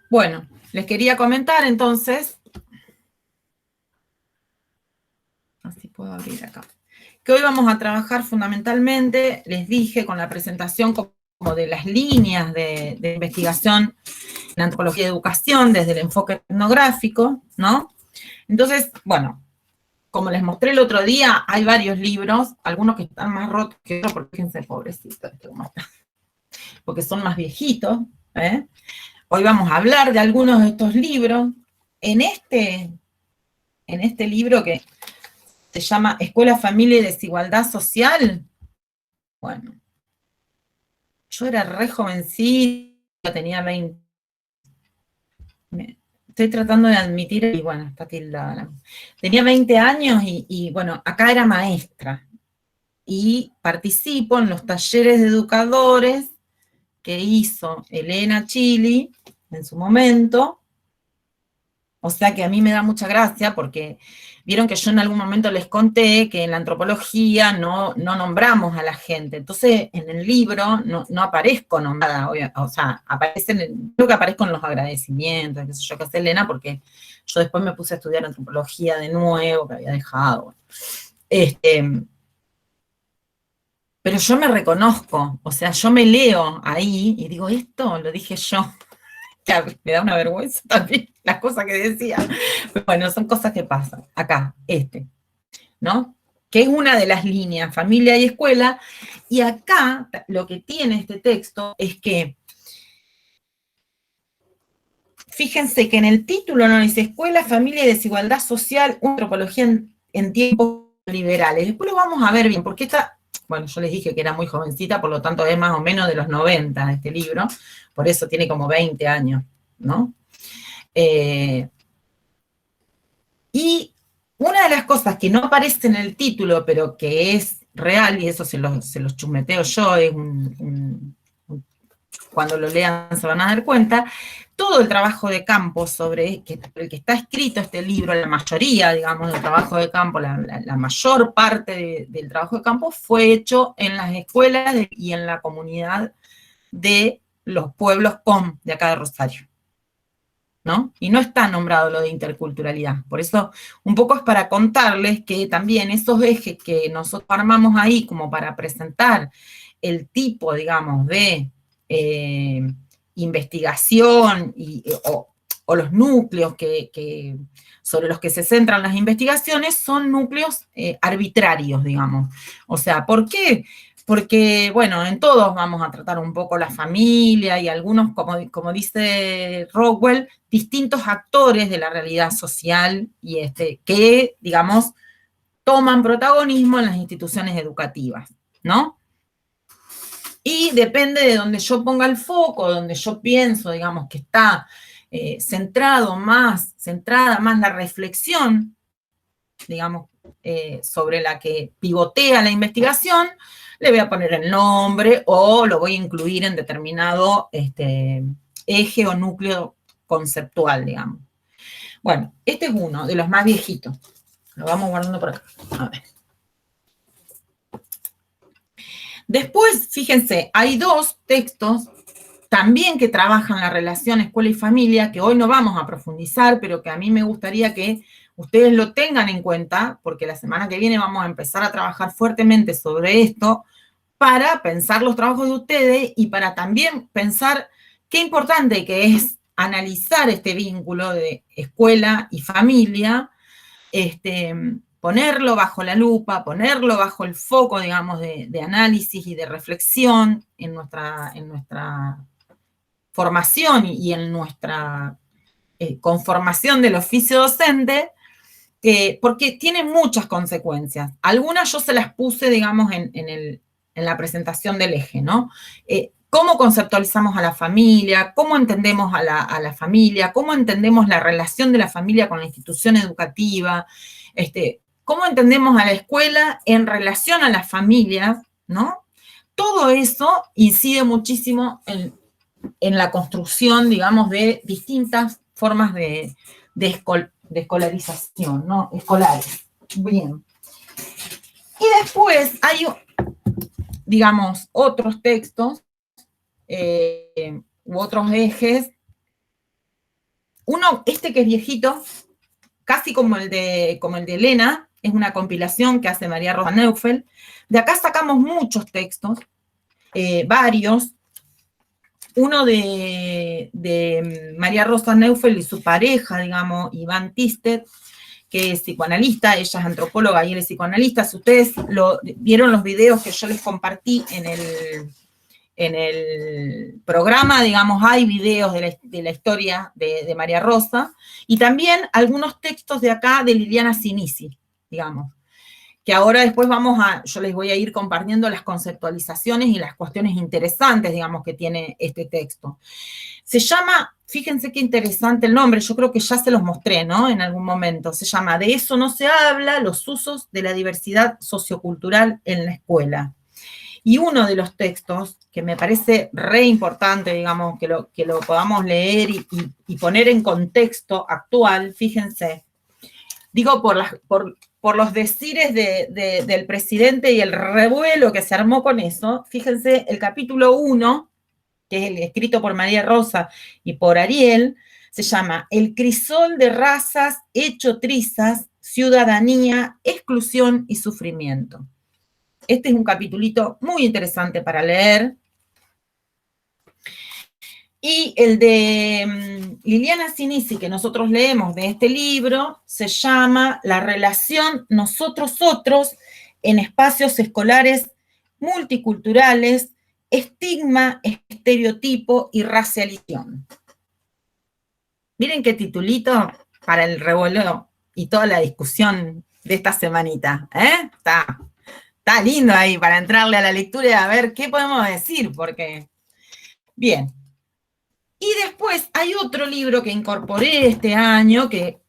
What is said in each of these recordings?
Bueno, les quería comentar entonces, así puedo abrir acá, que hoy vamos a trabajar fundamentalmente, les dije, con la presentación como de las líneas de investigación en antropología y educación desde el enfoque etnográfico, ¿no? Entonces, bueno, como les mostré el otro día, hay varios libros, algunos que están más rotos que otros, porque fíjense, pobrecito, porque son más viejitos, ¿eh? Hoy vamos a hablar de algunos de estos libros. En este libro que se llama Escuela, Familia y Desigualdad Social, bueno, yo era re jovencita, tenía 20, estoy tratando de admitir, y bueno, está tildada. Tenía 20 años y bueno, acá era maestra, y participo en los talleres de educadores que hizo Elena Chili en su momento. O sea que a mí me da mucha gracia porque vieron que yo en algún momento les conté que en la antropología no nombramos a la gente. Entonces en el libro no aparezco nombrada, o sea, creo que aparezco en los agradecimientos, qué sé yo, que hace Elena, porque yo después me puse a estudiar antropología de nuevo, que había dejado. Pero yo me reconozco, o sea, yo me leo ahí y digo, esto lo dije yo. Me da una vergüenza también las cosas que decía. Pero bueno, son cosas que pasan. Acá, ¿no? Que es una de las líneas, familia y escuela. Y acá lo que tiene este texto es que, fíjense que en el título no dice escuela, familia y desigualdad social, una antropología en tiempos liberales. Después lo vamos a ver bien, porque bueno, yo les dije que era muy jovencita, por lo tanto es más o menos de los 90 este libro, por eso tiene como 20 años, ¿no? Y una de las cosas que no aparece en el título, pero que es real, y eso se los chusmeteo yo, cuando lo lean se van a dar cuenta, todo el trabajo de campo sobre el que está escrito este libro, la mayoría, digamos, del trabajo de campo, la mayor parte del trabajo de campo fue hecho en las escuelas y en la comunidad de los pueblos COM de acá de Rosario, ¿no? Y no está nombrado lo de interculturalidad. Por eso, un poco es para contarles que también esos ejes que nosotros armamos ahí como para presentar el tipo, digamos, de investigación o los núcleos sobre los que se centran las investigaciones son núcleos arbitrarios, digamos. O sea, ¿por qué? Porque, bueno, en todos vamos a tratar un poco la familia y algunos, como dice Rockwell, distintos actores de la realidad social y que, digamos, toman protagonismo en las instituciones educativas, ¿no? Y depende de donde yo ponga el foco, donde yo pienso, digamos, que está centrada más la reflexión, digamos, sobre la que pivotea la investigación, le voy a poner el nombre o lo voy a incluir en determinado eje o núcleo conceptual, digamos. Bueno, este es uno de los más viejitos. Lo vamos guardando por acá. A ver. Después, fíjense, hay dos textos también que trabajan la relación escuela y familia, que hoy no vamos a profundizar, pero que a mí me gustaría que ustedes lo tengan en cuenta, porque la semana que viene vamos a empezar a trabajar fuertemente sobre esto, para pensar los trabajos de ustedes y para también pensar qué importante que es analizar este vínculo de escuela y familia, ponerlo bajo la lupa, ponerlo bajo el foco, digamos, de análisis y de reflexión en nuestra formación y en nuestra conformación del oficio docente, porque tiene muchas consecuencias. Algunas yo se las puse, digamos, en la presentación del eje, ¿no? ¿Cómo conceptualizamos a la familia? ¿Cómo entendemos a la familia? ¿Cómo entendemos la relación de la familia con la institución educativa? ¿Cómo entendemos a la escuela en relación a las familias? ¿No? Todo eso incide muchísimo en la construcción, digamos, de distintas formas de escolarización, ¿no? Escolares. Bien. Y después hay, digamos, otros textos u otros ejes Uno, este que es viejito, casi como el de Elena, es una compilación que hace María Rosa Neufeld. De acá sacamos muchos textos, varios. Uno de María Rosa Neufeld y su pareja, digamos, Iván Tistet, que es psicoanalista, ella es antropóloga y él es psicoanalista. Si ustedes vieron los videos que yo les compartí en el programa, digamos, hay videos de la historia de María Rosa, y también algunos textos de acá de Liliana Sinisi, digamos, que ahora después yo les voy a ir compartiendo las conceptualizaciones y las cuestiones interesantes, digamos, que tiene este texto. Se llama, fíjense qué interesante el nombre, yo creo que ya se los mostré, ¿no? En algún momento. Se llama De eso no se habla, los usos de la diversidad sociocultural en la escuela. Y uno de los textos que me parece re importante, digamos, que lo podamos leer y poner en contexto actual, fíjense, digo por los decires del presidente y el revuelo que se armó con eso, fíjense, el capítulo 1, que es el escrito por María Rosa y por Ariel, se llama El crisol de razas hecho trizas, ciudadanía, exclusión y sufrimiento. Este es un capitulito muy interesante para leer. Y el de Liliana Sinisi, que nosotros leemos de este libro, se llama La relación nosotros-otros en espacios escolares multiculturales, estigma, estereotipo y racialización. Miren qué titulito para el revuelo y toda la discusión de esta semanita, ¿eh? Está lindo ahí para entrarle a la lectura y a ver qué podemos decir, porque... Bien. Y después hay otro libro que incorporé este año, que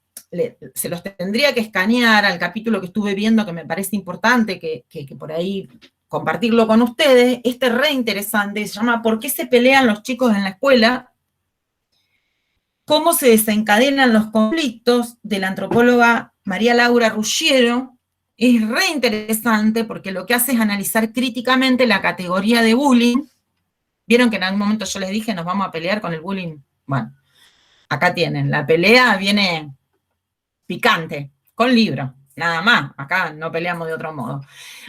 se los tendría que escanear al capítulo que estuve viendo, que me parece importante que por ahí compartirlo con ustedes. Este es re interesante, se llama ¿Por qué se pelean los chicos en la escuela? Cómo se desencadenan los conflictos, de la antropóloga María Laura Ruggiero. Es re interesante porque lo que hace es analizar críticamente la categoría de bullying. Vieron que en algún momento yo les dije, nos vamos a pelear con el bullying. Bueno, acá tienen, la pelea viene picante, con libro, nada más. Acá no peleamos de otro modo.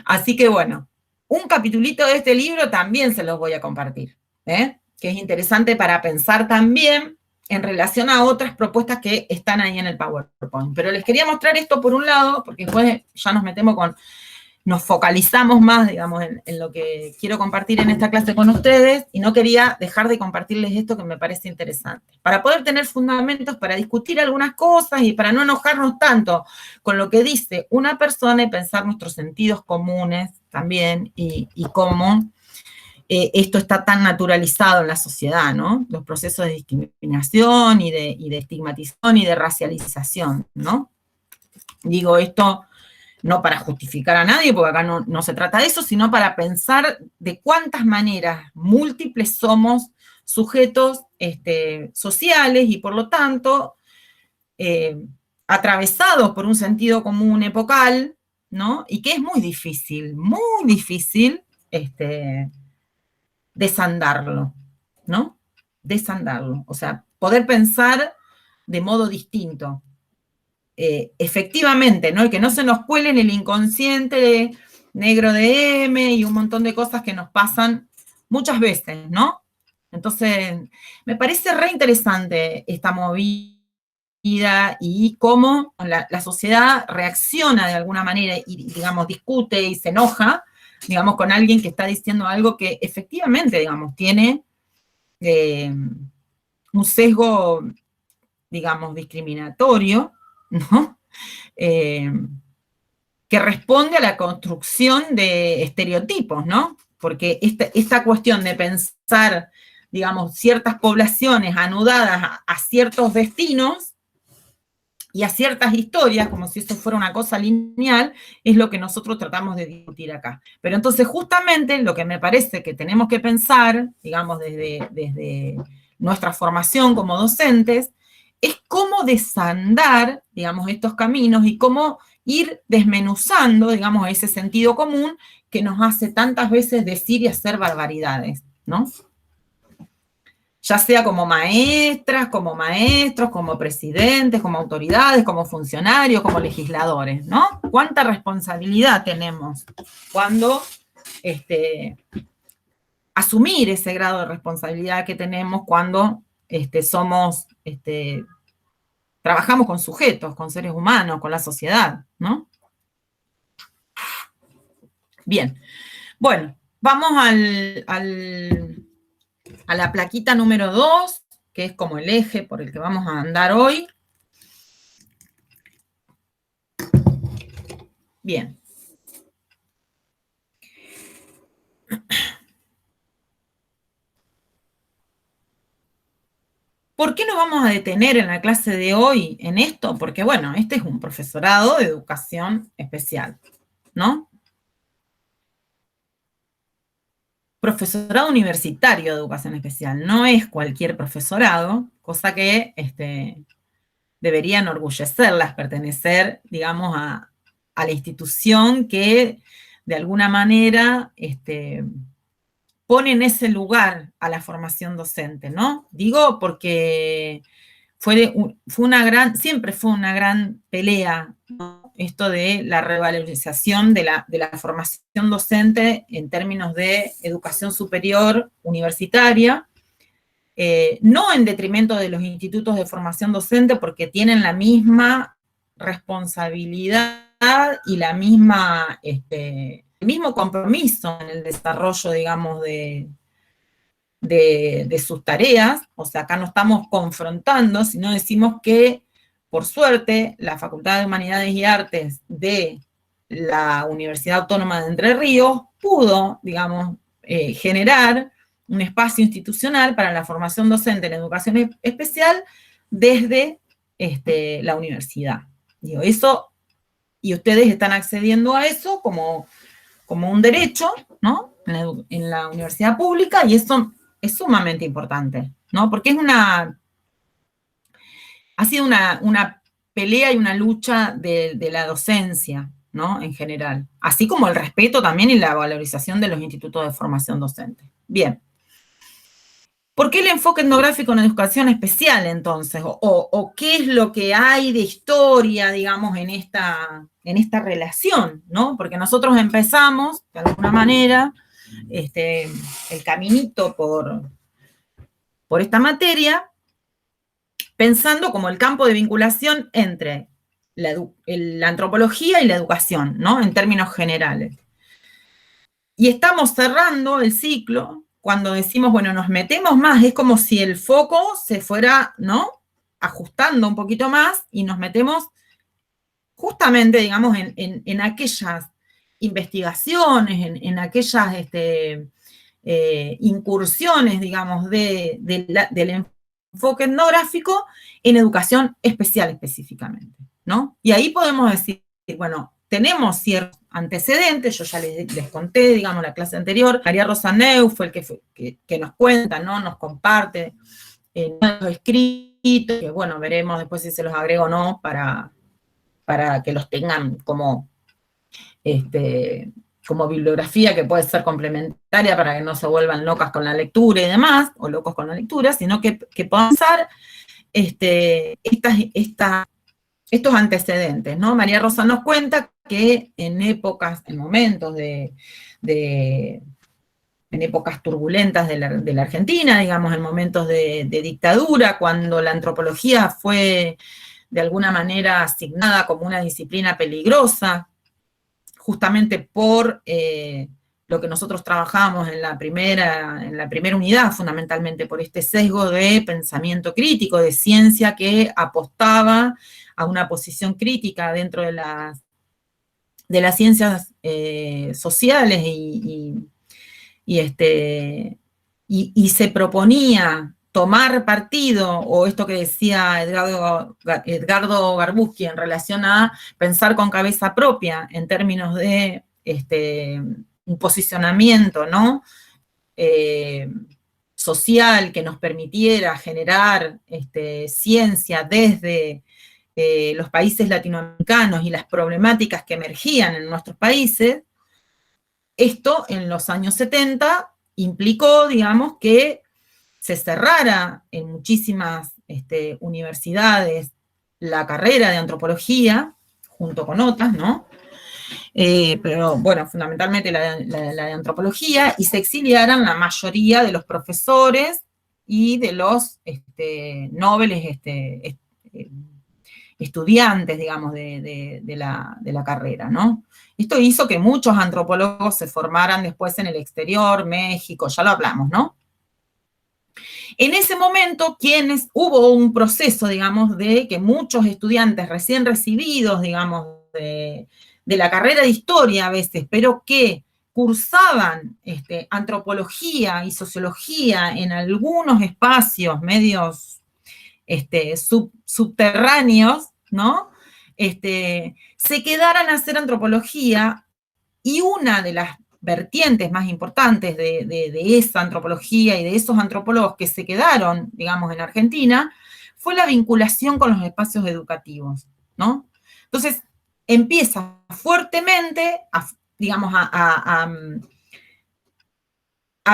Así que bueno, un capitulito de este libro también se los voy a compartir, que es interesante para pensar también en relación a otras propuestas que están ahí en el PowerPoint. Pero les quería mostrar esto por un lado, porque después ya nos focalizamos más, digamos, en lo que quiero compartir en esta clase con ustedes, y no quería dejar de compartirles esto que me parece interesante, para poder tener fundamentos para discutir algunas cosas y para no enojarnos tanto con lo que dice una persona y pensar nuestros sentidos comunes también y cómo esto está tan naturalizado en la sociedad, ¿no? Los procesos de discriminación y de estigmatización y de racialización, ¿no? Digo esto no para justificar a nadie, porque acá no se trata de eso, sino para pensar de cuántas maneras múltiples somos sujetos sociales y por lo tanto atravesados por un sentido común epocal, ¿no? Y que es muy difícil desandarlo, ¿no? Desandarlo, o sea, poder pensar de modo distinto. Efectivamente, ¿no? Y que no se nos cuele en el inconsciente negro de M y un montón de cosas que nos pasan muchas veces, ¿no? Entonces, me parece re interesante esta movida y cómo la sociedad reacciona de alguna manera y, digamos, discute y se enoja, digamos, con alguien que está diciendo algo que efectivamente, digamos, tiene un sesgo, digamos, discriminatorio, ¿no? Que responde a la construcción de estereotipos, ¿no? Porque esta cuestión de pensar, digamos, ciertas poblaciones anudadas a ciertos destinos y a ciertas historias, como si esto fuera una cosa lineal, es lo que nosotros tratamos de discutir acá. Pero entonces, justamente, lo que me parece que tenemos que pensar, digamos, desde nuestra formación como docentes, es cómo desandar, digamos, estos caminos y cómo ir desmenuzando, digamos, ese sentido común que nos hace tantas veces decir y hacer barbaridades, ¿no? ya sea como maestras, como maestros, como presidentes, como autoridades, como funcionarios, como legisladores, ¿no? ¿Cuánta responsabilidad tenemos cuando asumir ese grado de responsabilidad que tenemos cuando trabajamos con sujetos, con seres humanos, con la sociedad, ¿no? Bien, bueno, vamos a la plaquita número 2, que es como el eje por el que vamos a andar hoy. Bien. ¿Por qué nos vamos a detener en la clase de hoy en esto? Porque, bueno, este es un profesorado de educación especial, ¿no? Profesorado universitario de educación especial, no es cualquier profesorado, cosa que debería enorgullecerlas, pertenecer, digamos, a la institución que de alguna manera pone en ese lugar a la formación docente, ¿no? Digo porque siempre fue una gran pelea, ¿no? Esto de la revalorización de la formación docente en términos de educación superior universitaria, no en detrimento de los institutos de formación docente, porque tienen la misma responsabilidad y el mismo compromiso en el desarrollo, digamos, de sus tareas. O sea, acá no estamos confrontando, sino decimos que, por suerte, la Facultad de Humanidades y Artes de la Universidad Autónoma de Entre Ríos pudo, digamos, generar un espacio institucional para la formación docente en educación especial desde la universidad. Digo, eso, y ustedes están accediendo a eso como un derecho, ¿no? En la universidad pública, y eso es sumamente importante, ¿no? Porque ha sido una pelea y una lucha de la docencia, ¿no? En general. Así como el respeto también y la valorización de los institutos de formación docente. Bien. ¿Por qué el enfoque etnográfico en educación especial, entonces? ¿O qué es lo que hay de historia, digamos, en esta relación, ¿no? Porque nosotros empezamos, de alguna manera, el caminito por esta materia, pensando como el campo de vinculación entre la antropología y la educación, ¿no? En términos generales. Y estamos cerrando el ciclo cuando decimos, bueno, nos metemos más, es como si el foco se fuera, ¿no? Ajustando un poquito más y nos metemos justamente, digamos, en aquellas investigaciones, en aquellas incursiones, digamos, del enfoque etnográfico en educación especial específicamente, ¿no? Y ahí podemos decir, bueno, tenemos ciertos antecedentes, yo ya les conté, digamos, la clase anterior, María Rosa Neu fue el que nos cuenta, ¿no? Nos comparte los escritos, que bueno, veremos después si se los agrego o no para que los tengan como bibliografía que puede ser complementaria para que no se vuelvan locas con la lectura y demás, o locos con la lectura, sino que puedan usar estos antecedentes, ¿no? María Rosa nos cuenta que en momentos en épocas turbulentas de la Argentina, digamos, en momentos de dictadura, cuando la antropología fue de alguna manera asignada como una disciplina peligrosa, justamente por lo que nosotros trabajamos en la primera unidad, fundamentalmente por este sesgo de pensamiento crítico, de ciencia que apostaba a una posición crítica dentro de las ciencias sociales y se proponía tomar partido, o esto que decía Edgardo Garbuski en relación a pensar con cabeza propia en términos de un posicionamiento, ¿no? Social que nos permitiera generar ciencia desde los países latinoamericanos y las problemáticas que emergían en nuestros países. Esto en los años 70 implicó, digamos, que se cerrara en muchísimas universidades la carrera de antropología, junto con otras, ¿no? Pero bueno, fundamentalmente la de antropología, y se exiliaran la mayoría de los profesores y de los nobles estudiantes, digamos, de la carrera, ¿no? Esto hizo que muchos antropólogos se formaran después en el exterior, México, ya lo hablamos, ¿no? En ese momento, hubo un proceso, digamos, de que muchos estudiantes recién recibidos, digamos, de la carrera de historia a veces, pero que cursaban antropología y sociología en algunos espacios medios subterráneos, ¿no? Se quedaran a hacer antropología, y una de las vertientes más importantes de esa antropología y de esos antropólogos que se quedaron, digamos, en Argentina, fue la vinculación con los espacios educativos, ¿no? Entonces, empieza fuertemente, digamos, a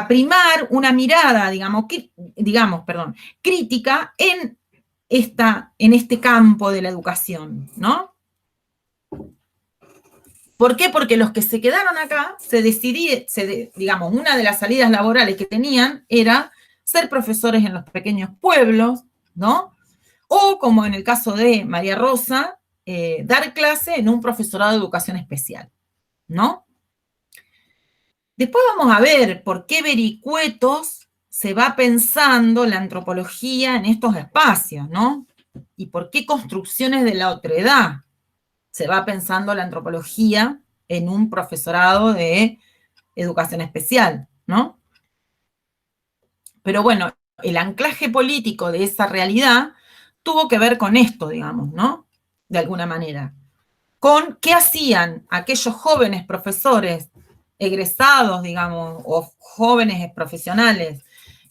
primar una mirada, digamos, crítica en este campo de la educación, ¿no? ¿Por qué? Porque los que se quedaron acá, digamos, una de las salidas laborales que tenían era ser profesores en los pequeños pueblos, ¿no? O, como en el caso de María Rosa, dar clase en un profesorado de educación especial, ¿no? Después vamos a ver por qué vericuetos se va pensando la antropología en estos espacios, ¿no? Y por qué construcciones de la otredad se va pensando la antropología en un profesorado de educación especial, ¿no? Pero bueno, el anclaje político de esa realidad tuvo que ver con esto, digamos, ¿no? De alguna manera. Con qué hacían aquellos jóvenes profesores egresados, digamos, o jóvenes profesionales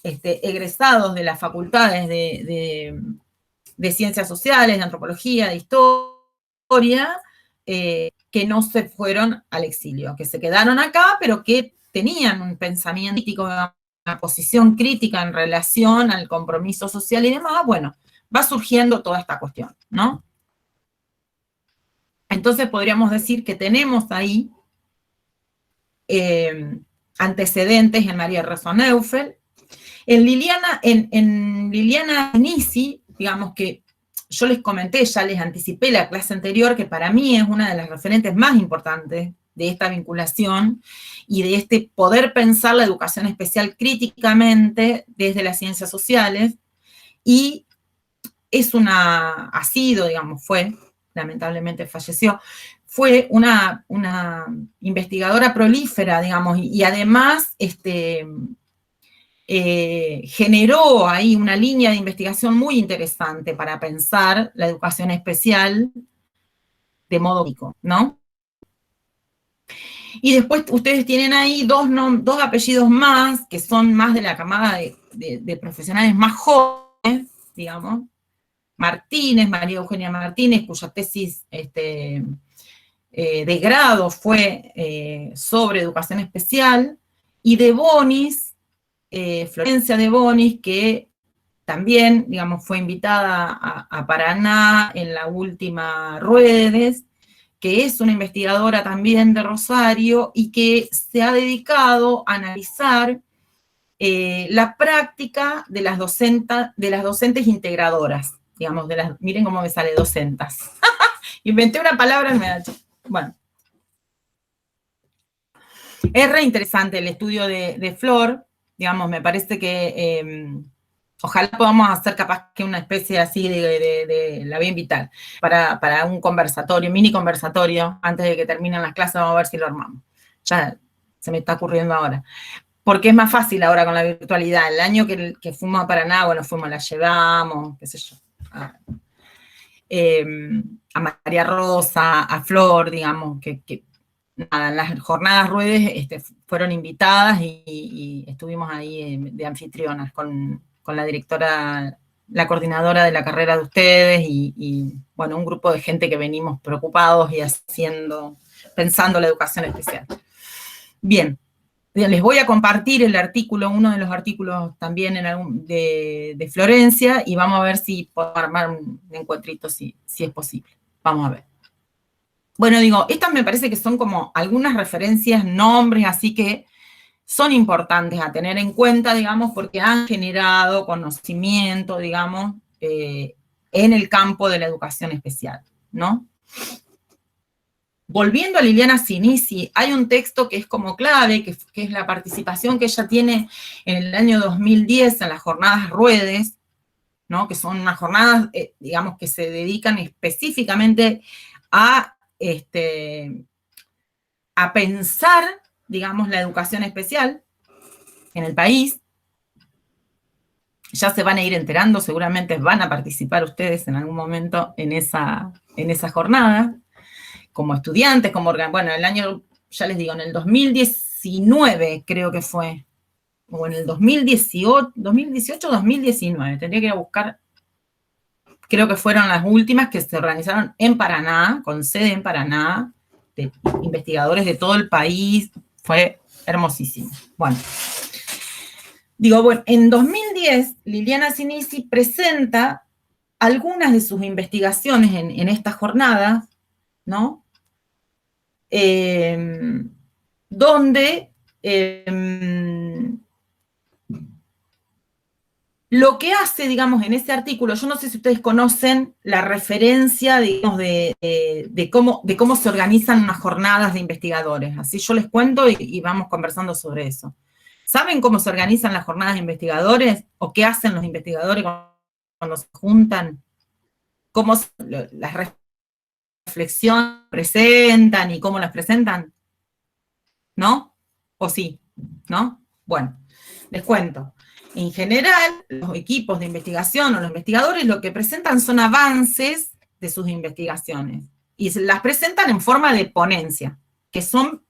egresados de las facultades de ciencias sociales, de antropología, de historia, que no se fueron al exilio, que se quedaron acá, pero que tenían un pensamiento crítico, una posición crítica en relación al compromiso social y demás. Bueno, va surgiendo toda esta cuestión, ¿no? Entonces podríamos decir que tenemos ahí antecedentes en María Rosa Neufeld. En Liliana Nisi, digamos que yo les comenté, ya les anticipé la clase anterior, que para mí es una de las referentes más importantes de esta vinculación y de este poder pensar la educación especial críticamente desde las ciencias sociales, y ha sido, digamos, lamentablemente falleció, fue una investigadora prolífera, digamos, y además generó ahí una línea de investigación muy interesante para pensar la educación especial de modo único, ¿no? Y después ustedes tienen ahí dos apellidos más, que son más de la camada de profesionales más jóvenes, digamos. Martínez, María Eugenia Martínez, cuya tesis de grado fue sobre educación especial, y de Bonis, Florencia de Bonis, que también, digamos, fue invitada a Paraná en la última Ruedes, que es una investigadora también de Rosario y que se ha dedicado a analizar la práctica de las docentes integradoras, digamos, miren cómo me sale docentas. Inventé una palabra y me da hecho. Bueno. Es re interesante el estudio de Flor, digamos, me parece que ojalá podamos hacer capaz que una especie así la voy a invitar, para un conversatorio, mini conversatorio, antes de que terminen las clases, vamos a ver si lo armamos. Ya se me está ocurriendo ahora. Porque es más fácil ahora con la virtualidad. El año que fuimos a Paraná, bueno, la llevamos, qué sé yo, a María Rosa, a Flor, digamos, que nada, en las jornadas Ruedes fueron invitadas y estuvimos ahí de anfitrionas con la directora, la coordinadora de la carrera de ustedes y, bueno, un grupo de gente que venimos preocupados y pensando la educación especial. Bien. Les voy a compartir el artículo, uno de los artículos también de Florencia, y vamos a ver si podemos armar un encuentrito, si es posible. Vamos a ver. Bueno, digo, estas me parece que son como algunas referencias, nombres, así que son importantes a tener en cuenta, digamos, porque han generado conocimiento, digamos, en el campo de la educación especial, ¿no? Volviendo a Liliana Sinisi, hay un texto que es como clave, que es la participación que ella tiene en el año 2010 en las jornadas Ruedes, ¿no? Que son unas jornadas, digamos, que se dedican específicamente a pensar, digamos, la educación especial en el país. Ya se van a ir enterando, seguramente van a participar ustedes en algún momento en esa jornada, como estudiantes, bueno, el año, ya les digo, en el 2019 creo que fue, o en el 2018, 2019, tendría que ir a buscar, creo que fueron las últimas que se organizaron en Paraná, con sede en Paraná, de investigadores de todo el país, fue hermosísimo. Bueno, digo, bueno, en 2010, Liliana Sinisi presenta algunas de sus investigaciones en esta jornada, ¿no? Donde lo que hace, digamos, en ese artículo, yo no sé si ustedes conocen la referencia, digamos, de cómo se organizan unas jornadas de investigadores. Así yo les cuento y vamos conversando sobre eso. ¿Saben cómo se organizan las jornadas de investigadores? ¿O qué hacen los investigadores cuando se juntan? ¿Cómo las reflexiones presentan y cómo las presentan? ¿No? ¿O sí? ¿No? Bueno, les cuento. En general, los equipos de investigación o los investigadores lo que presentan son avances de sus investigaciones y las presentan en forma de ponencia, que son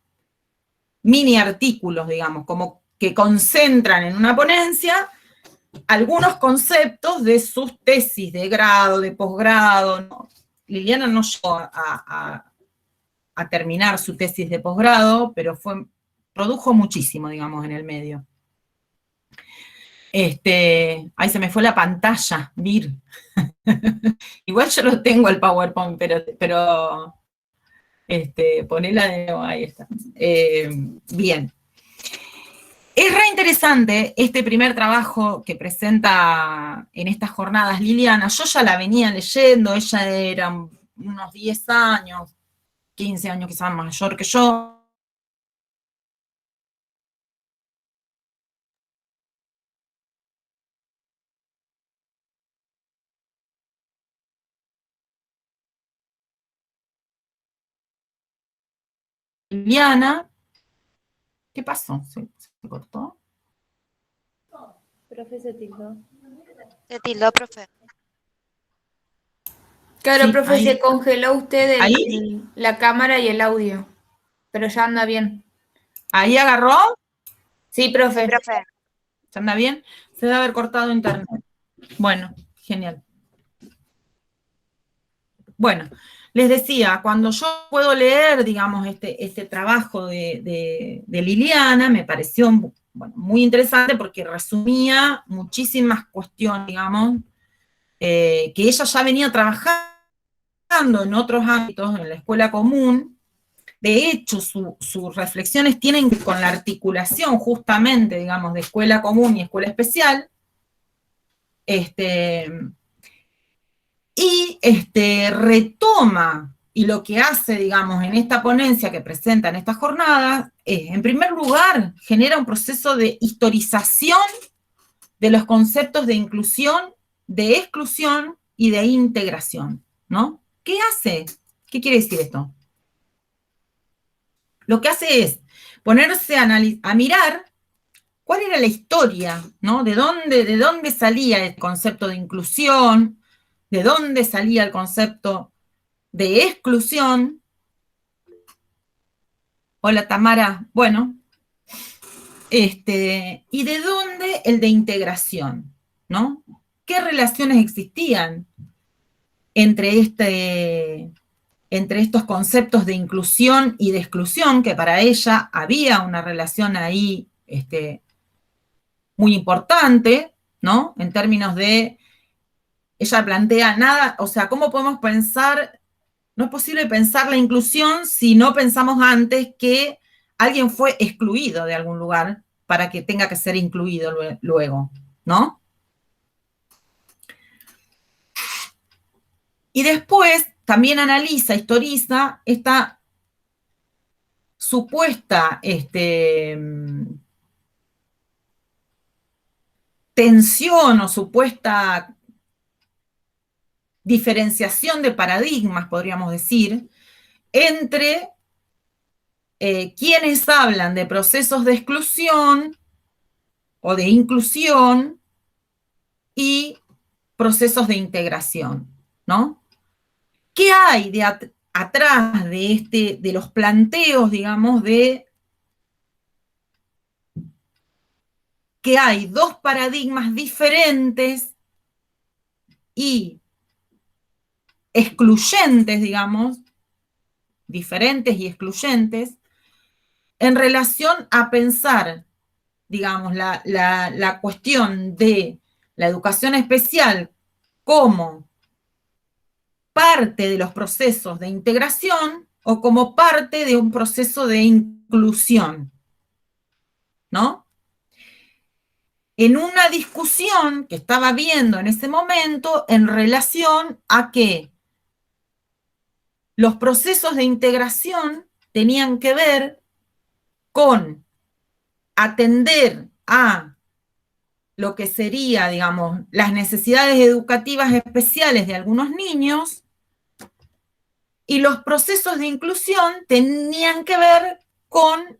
mini artículos, digamos, como que concentran en una ponencia algunos conceptos de sus tesis de grado, de posgrado. ¿No? Liliana no llegó a terminar su tesis de posgrado, pero produjo muchísimo, digamos, en el medio. Ahí se me fue la pantalla, Vir. Igual yo lo tengo el PowerPoint, pero ponela de nuevo, ahí está. Bien. Es re interesante este primer trabajo que presenta en estas jornadas Liliana. Yo ya la venía leyendo, ella era unos 10 años, 15 años quizás mayor que yo. Liliana, ¿qué pasó? ¿Se cortó? Profe, se tildó. Se tildó, profe. Claro, Sí, profe, ahí. se congeló usted ¿Ahí? la cámara y el audio, pero ya anda bien. ¿Ahí agarró? Sí, profe. Sí, profe. ¿Se anda bien? Se debe haber cortado internet. Bueno, genial. Bueno, les decía, cuando yo puedo leer, digamos, este trabajo de Liliana, me pareció muy interesante porque resumía muchísimas cuestiones, digamos, que ella ya venía trabajando en otros ámbitos, en la escuela común. De hecho, sus reflexiones tienen que ver con la articulación justamente, digamos, de escuela común y escuela especial. Y retoma, y lo que hace, digamos, en esta ponencia que presenta en estas jornadas, es, en primer lugar, genera un proceso de historización de los conceptos de inclusión, de exclusión y de integración, ¿no? ¿Qué hace? ¿Qué quiere decir esto? Lo que hace es ponerse a mirar cuál era la historia, ¿no? ¿De dónde salía el concepto de inclusión? ¿De dónde salía el concepto de exclusión? Hola, Tamara. Bueno, ¿y de dónde el de integración? ¿No? ¿Qué relaciones existían entre entre estos conceptos de inclusión y de exclusión, que para ella había una relación ahí muy importante, ¿no? En términos de, ella plantea nada, o sea, ¿cómo podemos pensar? No es posible pensar la inclusión si no pensamos antes que alguien fue excluido de algún lugar para que tenga que ser incluido luego, ¿no? Y después también analiza, historiza esta supuesta tensión o supuesta diferenciación de paradigmas, podríamos decir, entre quienes hablan de procesos de exclusión o de inclusión y procesos de integración, ¿no? ¿Qué hay atrás de los planteos, digamos, de que hay dos paradigmas diferentes y excluyentes, digamos, diferentes y excluyentes, en relación a pensar, digamos, la cuestión de la educación especial como parte de los procesos de integración o como parte de un proceso de inclusión, ¿no? En una discusión que estaba viendo en ese momento en relación a que los procesos de integración tenían que ver con atender a lo que sería, digamos, las necesidades educativas especiales de algunos niños, y los procesos de inclusión tenían que ver con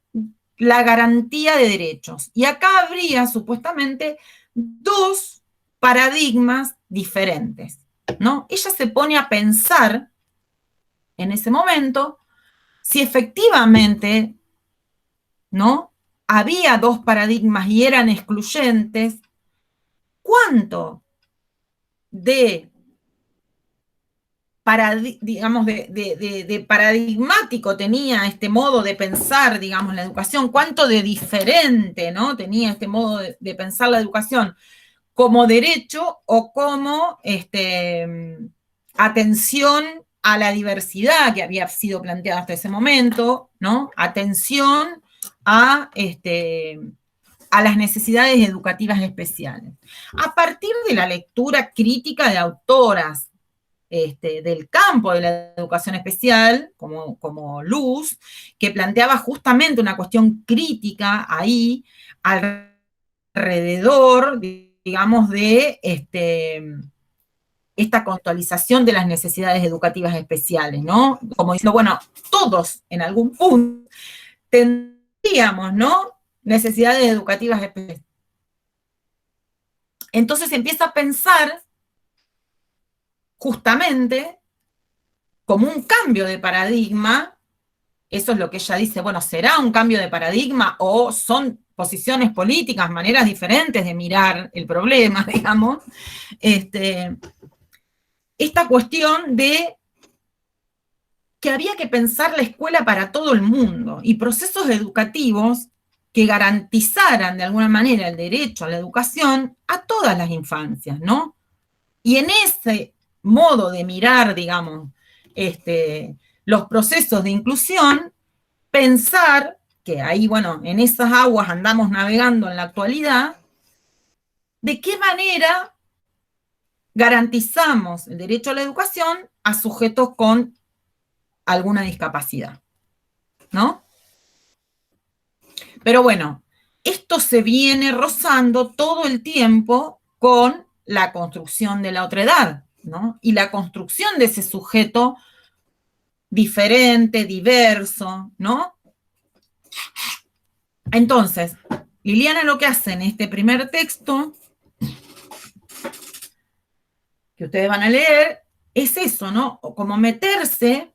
la garantía de derechos. Y acá habría supuestamente dos paradigmas diferentes, ¿no? Ella se pone a pensar en ese momento si efectivamente, ¿no?, había dos paradigmas y eran excluyentes, ¿cuánto de paradigmático tenía este modo de pensar, digamos, la educación? ¿Cuánto de diferente, ¿no?, tenía este modo de pensar la educación como derecho o como atención a la diversidad que había sido planteada hasta ese momento, ¿no? Atención a las necesidades educativas especiales. A partir de la lectura crítica de autoras del campo de la educación especial, como Luz, que planteaba justamente una cuestión crítica ahí, alrededor, digamos, de esta contextualización de las necesidades educativas especiales, ¿no? Como diciendo, bueno, todos en algún punto tendríamos, ¿no?, necesidades educativas especiales. Entonces empieza a pensar justamente como un cambio de paradigma. Eso es lo que ella dice, bueno, ¿será un cambio de paradigma o son posiciones políticas, maneras diferentes de mirar el problema, digamos? Esta cuestión de que había que pensar la escuela para todo el mundo y procesos educativos que garantizaran de alguna manera el derecho a la educación a todas las infancias, ¿no? Y en ese modo de mirar, digamos, los procesos de inclusión, pensar que ahí, bueno, en esas aguas andamos navegando en la actualidad, de qué manera garantizamos el derecho a la educación a sujetos con alguna discapacidad, ¿no? Pero bueno, esto se viene rozando todo el tiempo con la construcción de la otredad, ¿no? Y la construcción de ese sujeto diferente, diverso, ¿no? Entonces, Liliana lo que hace en este primer texto, que ustedes van a leer, es eso, ¿no? Como meterse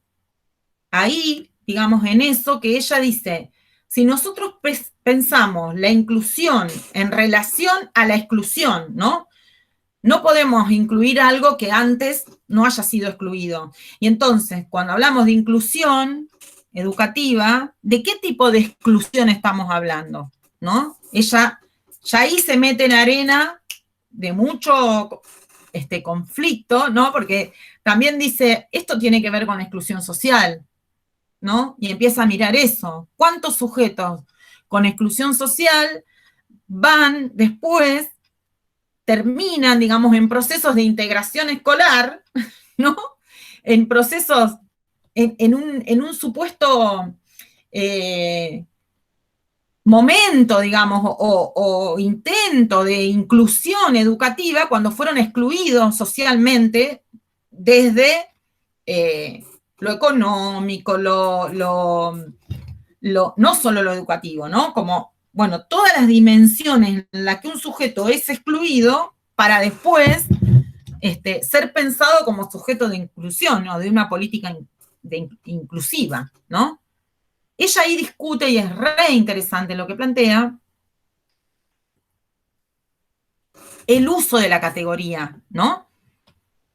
ahí, digamos, en eso que ella dice, si nosotros pensamos la inclusión en relación a la exclusión, ¿no? no podemos incluir algo que antes no haya sido excluido. Y entonces, cuando hablamos de inclusión educativa, ¿de qué tipo de exclusión estamos hablando? ¿No? Ella ya ahí se mete en arena de mucho conflicto, ¿no? Porque también dice, esto tiene que ver con la exclusión social, ¿no? Y empieza a mirar eso. ¿Cuántos sujetos con exclusión social van después, terminan, digamos, en procesos de integración escolar, ¿no? En procesos, en un supuesto momento, digamos, o intento de inclusión educativa cuando fueron excluidos socialmente desde lo económico, no solo lo educativo, ¿no? Como, bueno, todas las dimensiones en las que un sujeto es excluido para después ser pensado como sujeto de inclusión, ¿no? De una política inclusiva, ¿no? Ella ahí discute, y es re interesante lo que plantea, el uso de la categoría, ¿no?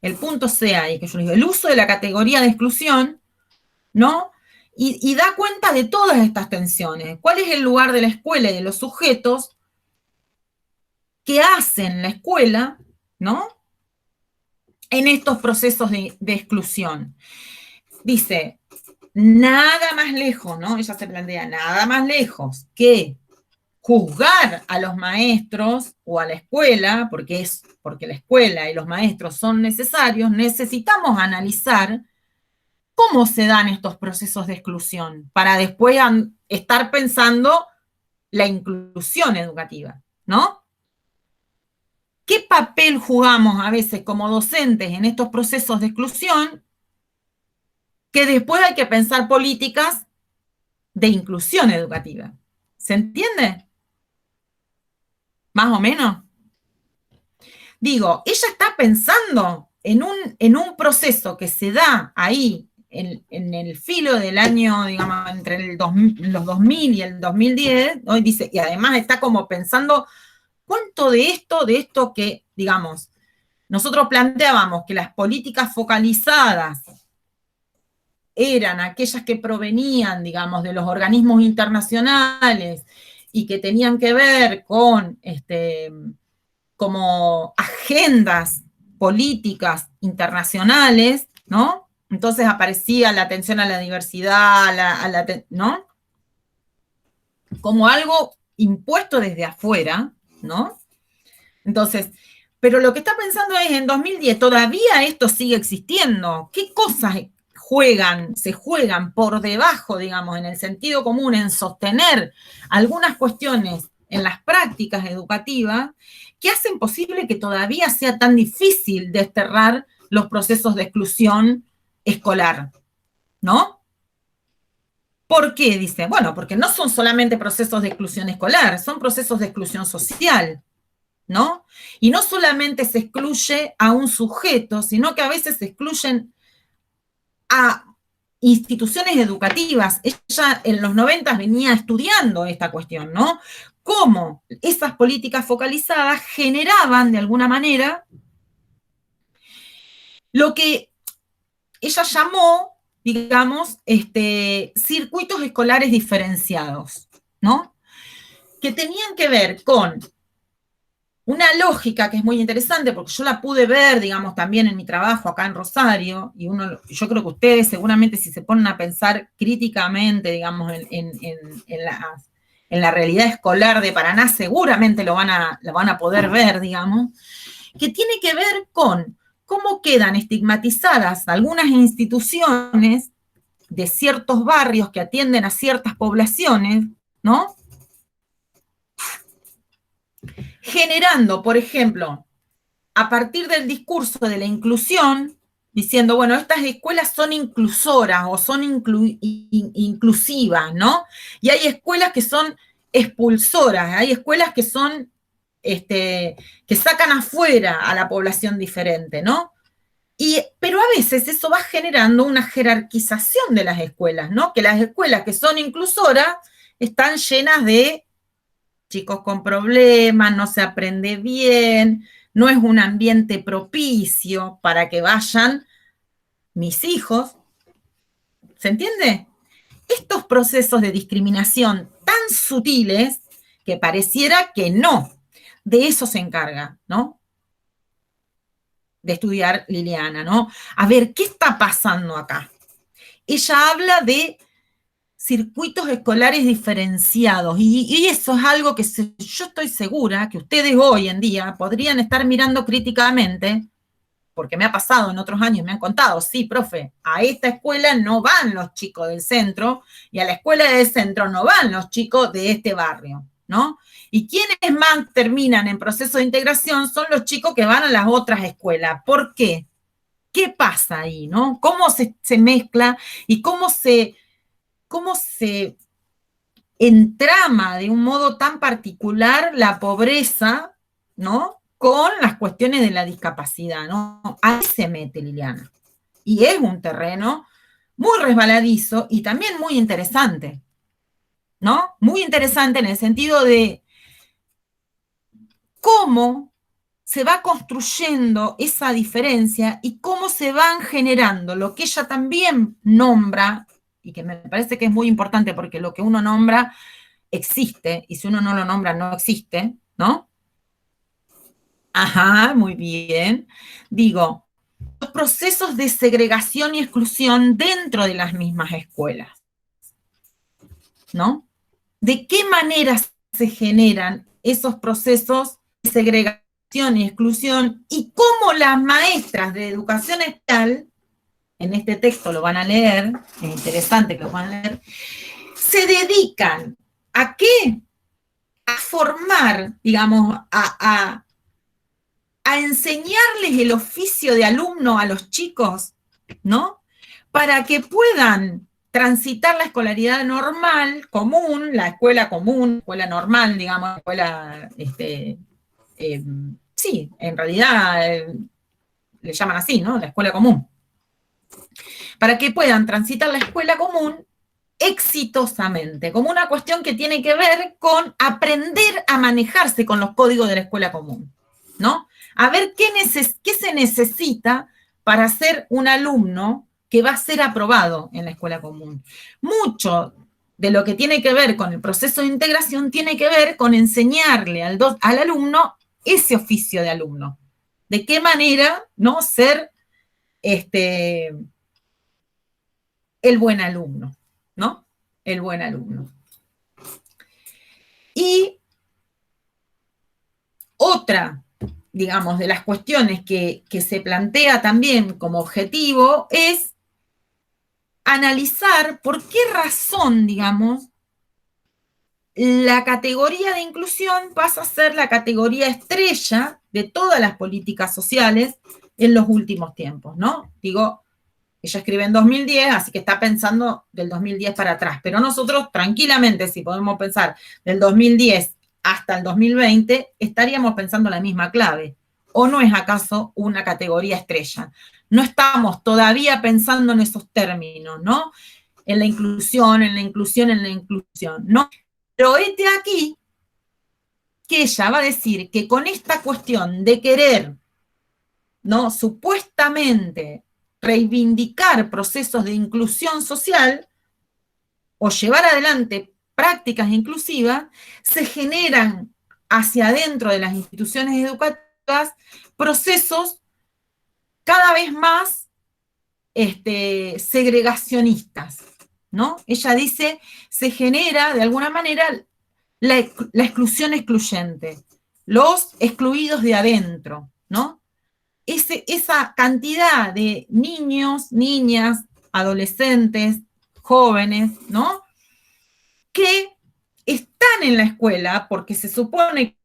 El punto C ahí, que yo digo, el uso de la categoría de exclusión, ¿no? Y da cuenta de todas estas tensiones. ¿Cuál es el lugar de la escuela y de los sujetos que hacen la escuela, ¿no? En estos procesos de exclusión. Dice, nada más lejos, ¿no? Ella se plantea, nada más lejos que juzgar a los maestros o a la escuela, porque la escuela y los maestros son necesarios, necesitamos analizar cómo se dan estos procesos de exclusión para después estar pensando la inclusión educativa, ¿no? ¿Qué papel jugamos a veces como docentes en estos procesos de exclusión? Que después hay que pensar políticas de inclusión educativa. ¿Se entiende? ¿Más o menos? Digo, ella está pensando en un proceso que se da ahí, en el filo del año, digamos, entre los 2000 y el 2010, ¿no? Y dice, y además está como pensando, ¿cuánto de esto que, digamos, nosotros planteábamos que las políticas focalizadas eran aquellas que provenían, digamos, de los organismos internacionales y que tenían que ver con como agendas políticas internacionales, ¿no? Entonces aparecía la atención a la diversidad, ¿no? Como algo impuesto desde afuera, ¿no? Entonces, pero lo que está pensando es, en 2010, todavía esto sigue existiendo. ¿Qué cosas se juegan por debajo, digamos, en el sentido común, en sostener algunas cuestiones en las prácticas educativas que hacen posible que todavía sea tan difícil desterrar los procesos de exclusión escolar, ¿no? ¿Por qué? Dice, bueno, porque no son solamente procesos de exclusión escolar, son procesos de exclusión social, ¿no? Y no solamente se excluye a un sujeto, sino que a veces se excluyen a instituciones educativas. Ella en los 90 venía estudiando esta cuestión, ¿no? Cómo esas políticas focalizadas generaban, de alguna manera, lo que ella llamó, digamos, circuitos escolares diferenciados, ¿no? Que tenían que ver con una lógica que es muy interesante, porque yo la pude ver, digamos, también en mi trabajo acá en Rosario, y yo creo que ustedes seguramente, si se ponen a pensar críticamente, digamos, en la realidad escolar de Paraná, seguramente lo van a poder ver, digamos, que tiene que ver con cómo quedan estigmatizadas algunas instituciones de ciertos barrios que atienden a ciertas poblaciones, ¿no? Generando, por ejemplo, a partir del discurso de la inclusión, diciendo, bueno, estas escuelas son inclusoras o son inclusivas, ¿no? Y hay escuelas que son expulsoras, hay escuelas que son, que sacan afuera a la población diferente, ¿no? Pero a veces eso va generando una jerarquización de las escuelas, ¿no? Que las escuelas que son inclusoras están llenas de chicos con problemas, no se aprende bien, no es un ambiente propicio para que vayan mis hijos. ¿Se entiende? Estos procesos de discriminación tan sutiles que pareciera que no, de eso se encarga, ¿no? De estudiar Liliana, ¿no? A ver, ¿qué está pasando acá? Ella habla de circuitos escolares diferenciados y eso es algo que yo estoy segura que ustedes hoy en día podrían estar mirando críticamente, porque me ha pasado en otros años, me han contado, sí, profe, a esta escuela no van los chicos del centro y a la escuela del centro no van los chicos de este barrio, ¿no? Y quienes más terminan en proceso de integración son los chicos que van a las otras escuelas. ¿Por qué? ¿Qué pasa ahí, no? ¿Cómo se mezcla y cómo se entrama de un modo tan particular la pobreza, ¿no? Con las cuestiones de la discapacidad, ¿no? Ahí se mete Liliana. Y es un terreno muy resbaladizo y también muy interesante, ¿no? Muy interesante en el sentido de cómo se va construyendo esa diferencia y cómo se van generando lo que ella también nombra, y que me parece que es muy importante porque lo que uno nombra existe, y si uno no lo nombra no existe, ¿no? Ajá, muy bien. Digo, los procesos de segregación y exclusión dentro de las mismas escuelas, ¿no? ¿De qué manera se generan esos procesos de segregación y exclusión y cómo las maestras de educación especial, en este texto lo van a leer, es interesante que lo van a leer, se dedican a qué? A formar, digamos, a enseñarles el oficio de alumno a los chicos, ¿no? Para que puedan transitar la escolaridad normal, común, la escuela normal, digamos, escuela, sí, en realidad le llaman así, ¿no? La escuela común. Para que puedan transitar la escuela común exitosamente, como una cuestión que tiene que ver con aprender a manejarse con los códigos de la escuela común, ¿no? A ver qué se necesita para ser un alumno que va a ser aprobado en la escuela común. Mucho de lo que tiene que ver con el proceso de integración tiene que ver con enseñarle al alumno ese oficio de alumno. De qué manera, ¿no? Ser el buen alumno, ¿no? El buen alumno. Y otra, digamos, de las cuestiones que se plantea también como objetivo es analizar por qué razón, digamos, la categoría de inclusión pasa a ser la categoría estrella de todas las políticas sociales en los últimos tiempos, ¿no? Digo, ella escribe en 2010, así que está pensando del 2010 para atrás, pero nosotros tranquilamente, si podemos pensar del 2010 hasta el 2020, estaríamos pensando la misma clave. ¿O no es acaso una categoría estrella? No estamos todavía pensando en esos términos, ¿no? En la inclusión, en la inclusión, en la inclusión, ¿no? Pero este aquí, que ella va a decir que con esta cuestión de querer, ¿no? Supuestamente reivindicar procesos de inclusión social o llevar adelante prácticas inclusivas, se generan hacia adentro de las instituciones educativas procesos cada vez más segregacionistas, ¿no? Ella dice, se genera de alguna manera la exclusión excluyente, los excluidos de adentro, ¿no? Esa cantidad de niños, niñas, adolescentes, jóvenes, ¿no? Que están en la escuela porque se supone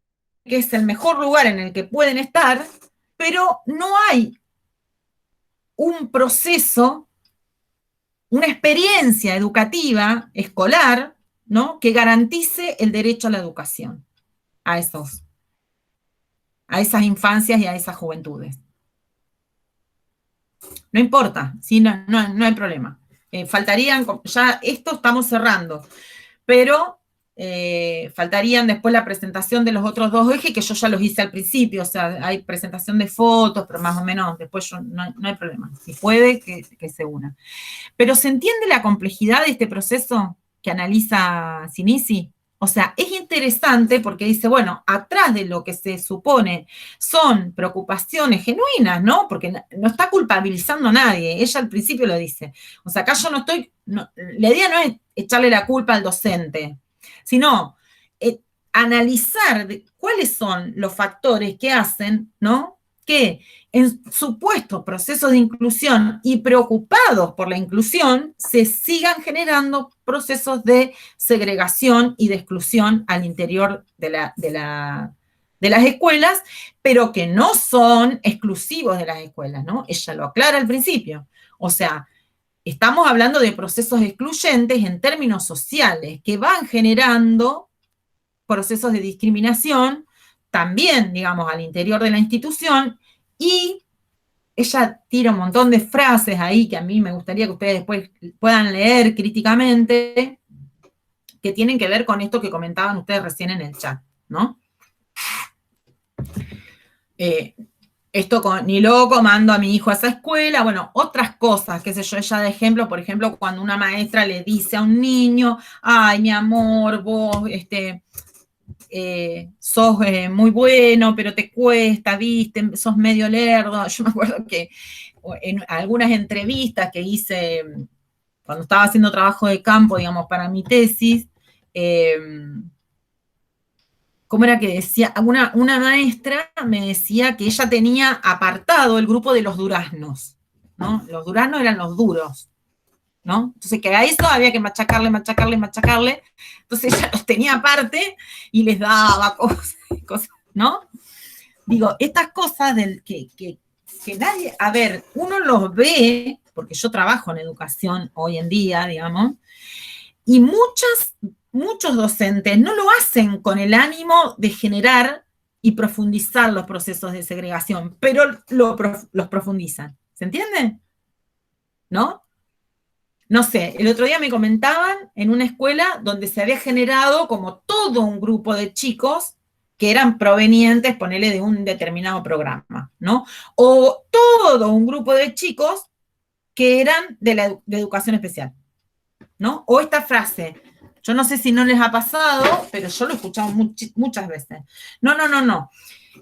que es el mejor lugar en el que pueden estar, pero no hay un proceso, una experiencia educativa, escolar, ¿no? Que garantice el derecho a la educación a esas infancias y a esas juventudes. No importa, ¿sí? No hay problema. Faltarían, ya esto estamos cerrando, pero faltarían después la presentación de los otros dos ejes, que yo ya los hice al principio, o sea, hay presentación de fotos, pero más o menos después no hay problema. Si puede, que se una. Pero ¿se entiende la complejidad de este proceso que analiza Sinisi? O sea, es interesante porque dice, bueno, atrás de lo que se supone son preocupaciones genuinas, ¿no? Porque no está culpabilizando a nadie, ella al principio lo dice. O sea, acá yo la idea no es echarle la culpa al docente, sino analizar cuáles son los factores que hacen, ¿no? Que en supuestos procesos de inclusión y preocupados por la inclusión, se sigan generando procesos de segregación y de exclusión al interior de las escuelas, pero que no son exclusivos de las escuelas, ¿no? Ella lo aclara al principio. O sea, estamos hablando de procesos excluyentes en términos sociales que van generando procesos de discriminación también, digamos, al interior de la institución, y ella tira un montón de frases ahí que a mí me gustaría que ustedes después puedan leer críticamente, que tienen que ver con esto que comentaban ustedes recién en el chat, ¿no? Esto ni loco, mando a mi hijo a esa escuela, bueno, otras cosas, qué sé yo, ella de ejemplo, por ejemplo, cuando una maestra le dice a un niño, ay, mi amor, vos, sos muy bueno, pero te cuesta, viste, sos medio lerdo. Yo me acuerdo que en algunas entrevistas que hice cuando estaba haciendo trabajo de campo, digamos, para mi tesis, ¿cómo era que decía? Una maestra me decía que ella tenía apartado el grupo de los duraznos, ¿no? Los duraznos eran los duros, ¿no? Entonces, que a eso había que machacarle. Entonces ella los tenía aparte y les daba cosas, ¿no? Digo, estas cosas que nadie, a ver, uno los ve, porque yo trabajo en educación hoy en día, digamos, y muchos docentes no lo hacen con el ánimo de generar y profundizar los procesos de segregación, pero los profundizan. ¿Se entiende? ¿No? No sé, el otro día me comentaban en una escuela donde se había generado como todo un grupo de chicos que eran provenientes, ponele, de un determinado programa, ¿no? O todo un grupo de chicos que eran de educación especial, ¿no? O esta frase, yo no sé si no les ha pasado, pero yo lo he escuchado muchas veces. No.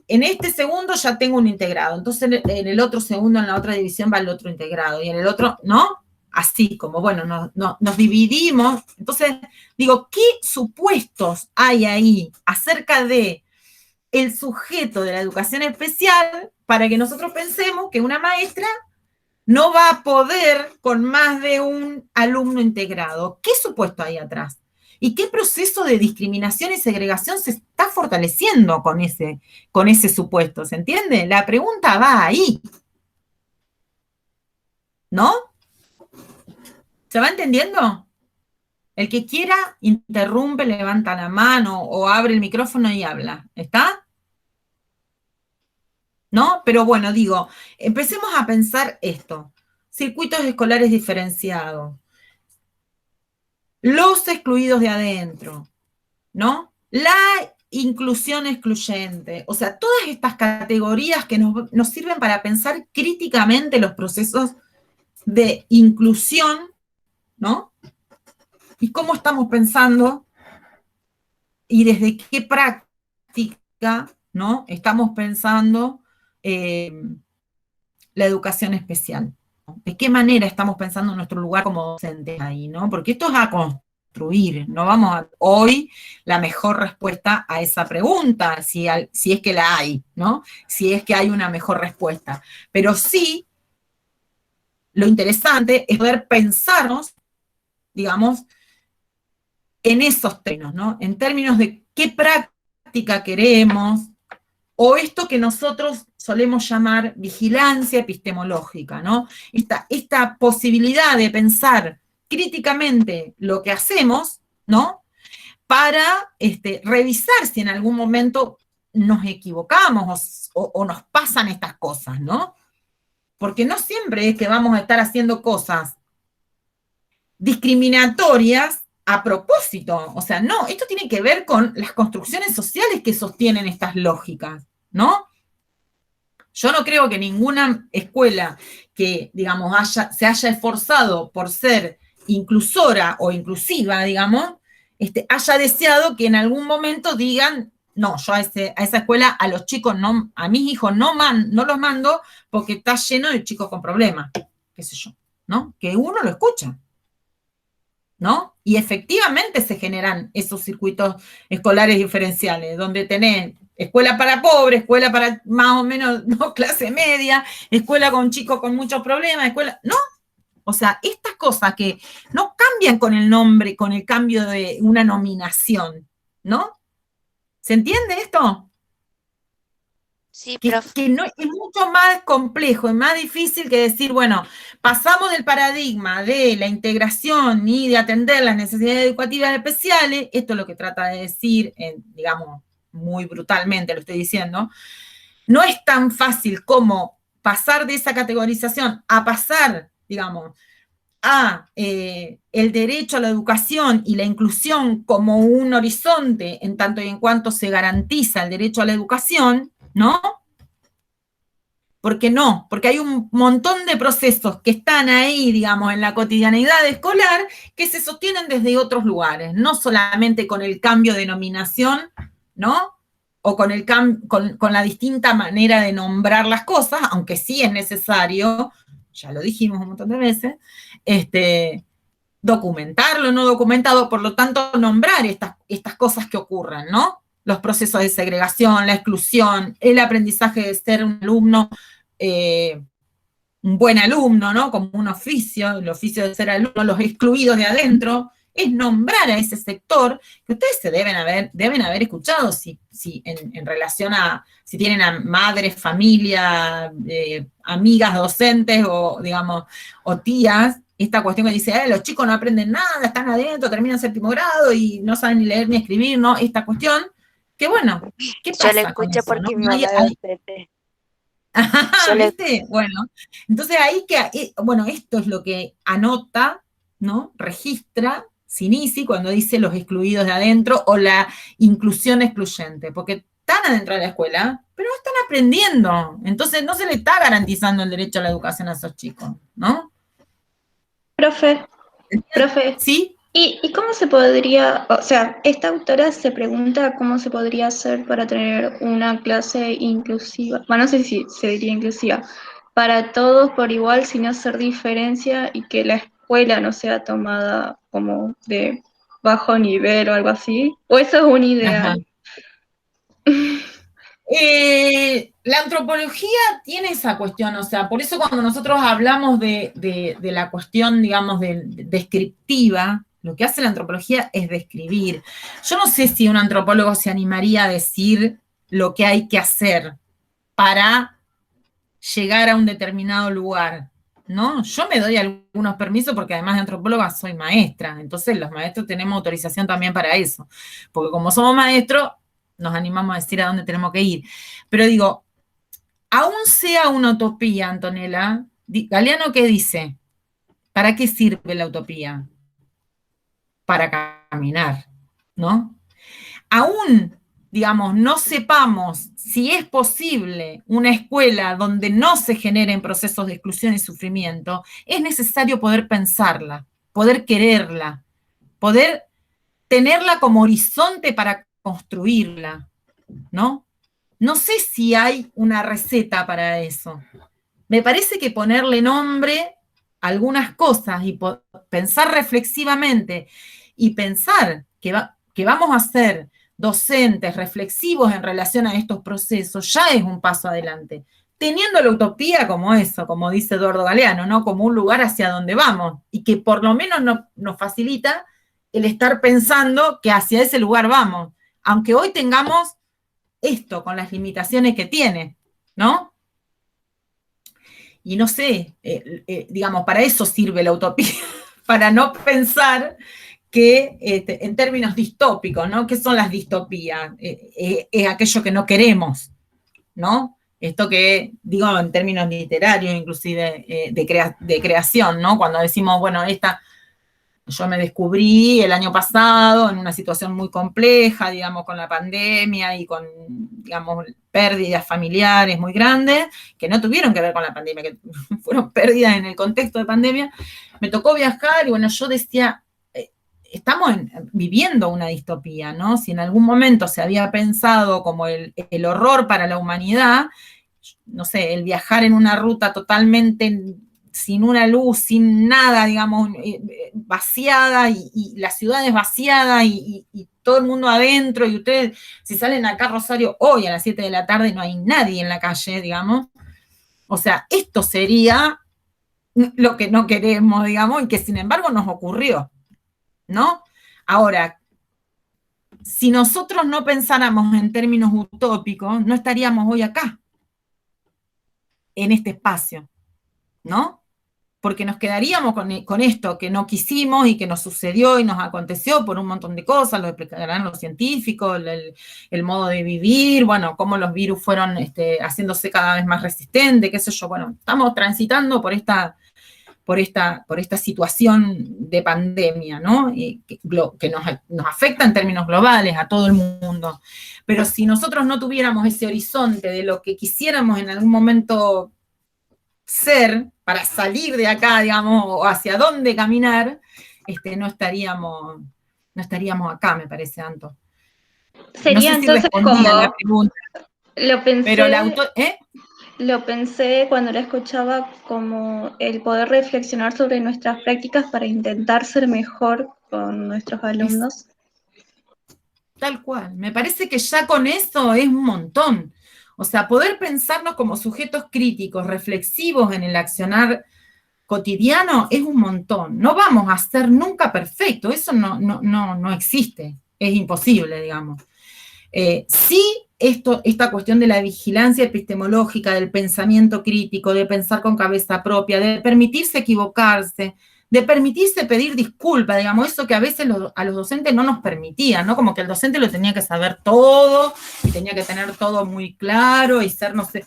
En este segundo ya tengo un integrado, entonces en el otro segundo, en la otra división va el otro integrado, y en el otro, ¿no? Así como, bueno, nos dividimos. Entonces, digo, ¿qué supuestos hay ahí acerca de el sujeto de la educación especial para que nosotros pensemos que una maestra no va a poder con más de un alumno integrado? ¿Qué supuesto hay atrás? ¿Y qué proceso de discriminación y segregación se está fortaleciendo con ese supuesto? ¿Se entiende? La pregunta va ahí, ¿no? ¿Se va entendiendo? El que quiera interrumpe, levanta la mano o abre el micrófono y habla. ¿Está? ¿No? Pero bueno, digo, empecemos a pensar esto. Circuitos escolares diferenciados. Los excluidos de adentro, ¿no? La inclusión excluyente. O sea, todas estas categorías que nos sirven para pensar críticamente los procesos de inclusión, ¿no? Y cómo estamos pensando y desde qué práctica, ¿no? Estamos pensando la educación especial. ¿De qué manera estamos pensando en nuestro lugar como docentes ahí, ¿no? Porque esto es a construir, no vamos a hoy la mejor respuesta a esa pregunta, si es que la hay, ¿no? Si es que hay una mejor respuesta. Pero sí, lo interesante es poder pensarnos, digamos, en esos términos, ¿no? En términos de qué práctica queremos, o esto que nosotros solemos llamar vigilancia epistemológica, ¿no? Esta posibilidad de pensar críticamente lo que hacemos, ¿no? Para revisar si en algún momento nos equivocamos o nos pasan estas cosas, ¿no? Porque no siempre es que vamos a estar haciendo cosas discriminatorias a propósito, o sea, no, esto tiene que ver con las construcciones sociales que sostienen estas lógicas, ¿no? Yo no creo que ninguna escuela que, digamos, se haya esforzado por ser inclusora o inclusiva, digamos, haya deseado que en algún momento digan, no, yo a esa escuela, a los chicos, no, a mis hijos no los mando porque está lleno de chicos con problemas, qué sé yo, ¿no? Que uno lo escucha, ¿no? Y efectivamente se generan esos circuitos escolares diferenciales, donde tenés escuela para pobres, escuela para más o menos, ¿no?, clase media, escuela con chicos con muchos problemas, escuela, ¿no? O sea, estas cosas que no cambian con el nombre, con el cambio de una nominación, ¿no? ¿Se entiende esto? Sí, Que profe. no, es mucho más complejo, es más difícil que decir, bueno, pasamos del paradigma de la integración y de atender las necesidades educativas especiales, esto es lo que trata de decir, digamos, muy brutalmente lo estoy diciendo, no es tan fácil como pasar de esa categorización a pasar, digamos, a el derecho a la educación y la inclusión como un horizonte en tanto y en cuanto se garantiza el derecho a la educación, ¿no? ¿Por qué no? Porque hay un montón de procesos que están ahí, digamos, en la cotidianeidad escolar que se sostienen desde otros lugares, no solamente con el cambio de denominación, ¿no? O con la distinta manera de nombrar las cosas, aunque sí es necesario, ya lo dijimos un montón de veces, documentarlo, no documentado, por lo tanto, nombrar estas cosas que ocurren, ¿no? Los procesos de segregación, la exclusión, el aprendizaje de ser un alumno, un buen alumno, ¿no? Como un oficio, el oficio de ser alumno, los excluidos de adentro, es nombrar a ese sector que ustedes deben haber escuchado si en relación a, si tienen a madres, familia, amigas, docentes o, digamos, o tías, esta cuestión que dice, los chicos no aprenden nada, están adentro, terminan séptimo grado y no saben ni leer ni escribir, ¿no? Esta cuestión, que bueno, ¿qué Yo le pasa con escucho eso, no? porque mi mamá es docente. Yo le, ¿Viste? Bueno, entonces ahí bueno, esto es lo que anota, ¿no? Registra Sinisi cuando dice los excluidos de adentro o la inclusión excluyente, porque están adentro de la escuela, pero no están aprendiendo. Entonces no se le está garantizando el derecho a la educación a esos chicos, ¿no? Profe, profe, ¿Sí? ¿y cómo se podría, o sea, esta autora se pregunta cómo se podría hacer para tener una clase inclusiva, bueno, no sé si se diría inclusiva, para todos por igual sin hacer diferencia y que la escuela no sea tomada como de bajo nivel o algo así? ¿O eso es un Ajá. ideal? La antropología tiene esa cuestión, o sea, por eso cuando nosotros hablamos de la cuestión, digamos, descriptiva, lo que hace la antropología es describir. Yo no sé si un antropólogo se animaría a decir lo que hay que hacer para llegar a un determinado lugar, ¿no? Yo me doy algunos permisos porque además de antropóloga soy maestra, entonces los maestros tenemos autorización también para eso, porque como somos maestros, nos animamos a decir a dónde tenemos que ir. Pero digo, aún sea una utopía, Antonella, Galeano, ¿qué dice? ¿Para qué sirve la utopía? Para caminar, ¿no? Aún, digamos, no sepamos si es posible una escuela donde no se generen procesos de exclusión y sufrimiento, es necesario poder pensarla, poder quererla, poder tenerla como horizonte para construirla, ¿no? No sé si hay una receta para eso. Me parece que ponerle nombre a algunas cosas y pensar reflexivamente y pensar que vamos a ser docentes reflexivos en relación a estos procesos ya es un paso adelante. Teniendo la utopía como eso, como dice Eduardo Galeano, ¿no? Como un lugar hacia donde vamos y que por lo menos nos facilita el estar pensando que hacia ese lugar vamos, aunque hoy tengamos esto con las limitaciones que tiene, ¿no? Y no sé, digamos, para eso sirve la utopía, para no pensar que en términos distópicos, ¿no? ¿Qué son las distopías? Es aquello que no queremos, ¿no? Esto que digo en términos literarios, inclusive de creación, ¿no? Cuando decimos, bueno, yo me descubrí el año pasado en una situación muy compleja, digamos, con la pandemia y con, digamos, pérdidas familiares muy grandes, que no tuvieron que ver con la pandemia, que fueron pérdidas en el contexto de pandemia. Me tocó viajar y bueno, yo decía, estamos viviendo una distopía, ¿no? Si en algún momento se había pensado como el horror para la humanidad, no sé, el viajar en una ruta totalmente sin una luz, sin nada, digamos, vaciada, y la ciudad es vaciada, y todo el mundo adentro, y ustedes, si salen acá a Rosario hoy a las 7 de la tarde, no hay nadie en la calle, digamos. O sea, esto sería lo que no queremos, digamos, y que sin embargo nos ocurrió, ¿no? Ahora, si nosotros no pensáramos en términos utópicos, no estaríamos hoy acá, en este espacio, ¿no? Porque nos quedaríamos con esto que no quisimos y que nos sucedió y nos aconteció por un montón de cosas, lo explicarán los científicos, el modo de vivir, bueno, cómo los virus fueron haciéndose cada vez más resistentes, qué sé yo, bueno, estamos transitando por esta situación de pandemia, ¿no? Que nos afecta en términos globales a todo el mundo. Pero si nosotros no tuviéramos ese horizonte de lo que quisiéramos en algún momento ser, para salir de acá, digamos, o hacia dónde caminar, no estaríamos acá, me parece, Anto. Sería no sé si entonces respondí a la como, pregunta, lo pensé, pero la autor, lo pensé cuando la escuchaba como el poder reflexionar sobre nuestras prácticas para intentar ser mejor con nuestros alumnos. Tal cual. Me parece que ya con eso es un montón. O sea, poder pensarnos como sujetos críticos, reflexivos en el accionar cotidiano es un montón. No vamos a ser nunca perfectos, eso no existe, es imposible, digamos. Sí, esta cuestión de la vigilancia epistemológica, del pensamiento crítico, de pensar con cabeza propia, de permitirse equivocarse, de permitirse pedir disculpas, digamos, eso que a veces a los docentes no nos permitían, ¿no? Como que el docente lo tenía que saber todo, y tenía que tener todo muy claro, y ser, no sé.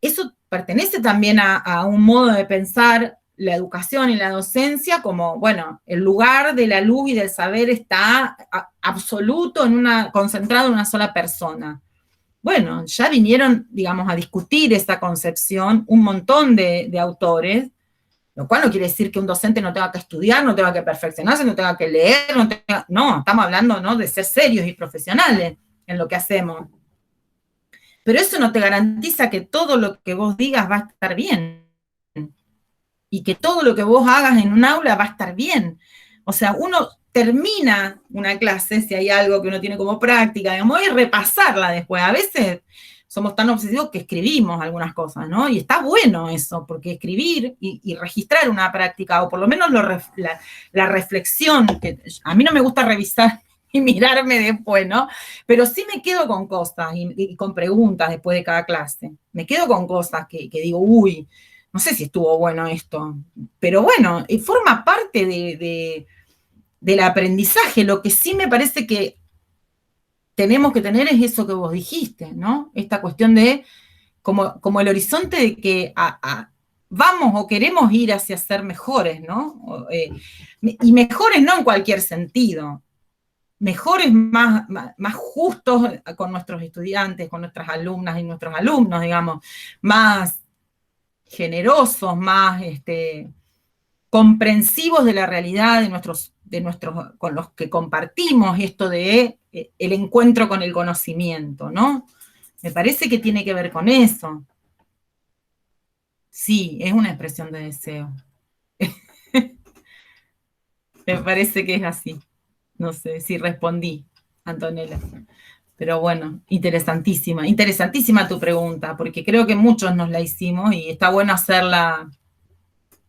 Eso pertenece también a un modo de pensar la educación y la docencia como, bueno, el lugar de la luz y del saber está absoluto, concentrado en una sola persona. Bueno, ya vinieron, digamos, a discutir esta concepción un montón de autores, lo cual no quiere decir que un docente no tenga que estudiar, no tenga que perfeccionarse, no tenga que leer, no, estamos hablando, ¿no?, de ser serios y profesionales en lo que hacemos. Pero eso no te garantiza que todo lo que vos digas va a estar bien, y que todo lo que vos hagas en un aula va a estar bien. O sea, uno termina una clase, si hay algo que uno tiene como práctica, digamos, y repasarla después. A veces somos tan obsesivos que escribimos algunas cosas, ¿no? Y está bueno eso, porque escribir y registrar una práctica, o por lo menos la reflexión, que a mí no me gusta revisar y mirarme después, ¿no? Pero sí me quedo con cosas y con preguntas después de cada clase. Me quedo con cosas que digo, uy, no sé si estuvo bueno esto, pero bueno, forma parte del aprendizaje. Lo que sí me parece que tenemos que tener es eso que vos dijiste, ¿no? Esta cuestión de como el horizonte de que vamos o queremos ir hacia ser mejores, ¿no? Y mejores no en cualquier sentido, mejores más justos con nuestros estudiantes, con nuestras alumnas y nuestros alumnos, digamos, más generosos, más comprensivos de la realidad de nuestros, con los que compartimos esto de el encuentro con el conocimiento, ¿no? Me parece que tiene que ver con eso. Sí, es una expresión de deseo. Me parece que es así. No sé si respondí, Antonella. Pero bueno, interesantísima tu pregunta, porque creo que muchos nos la hicimos y está bueno hacerla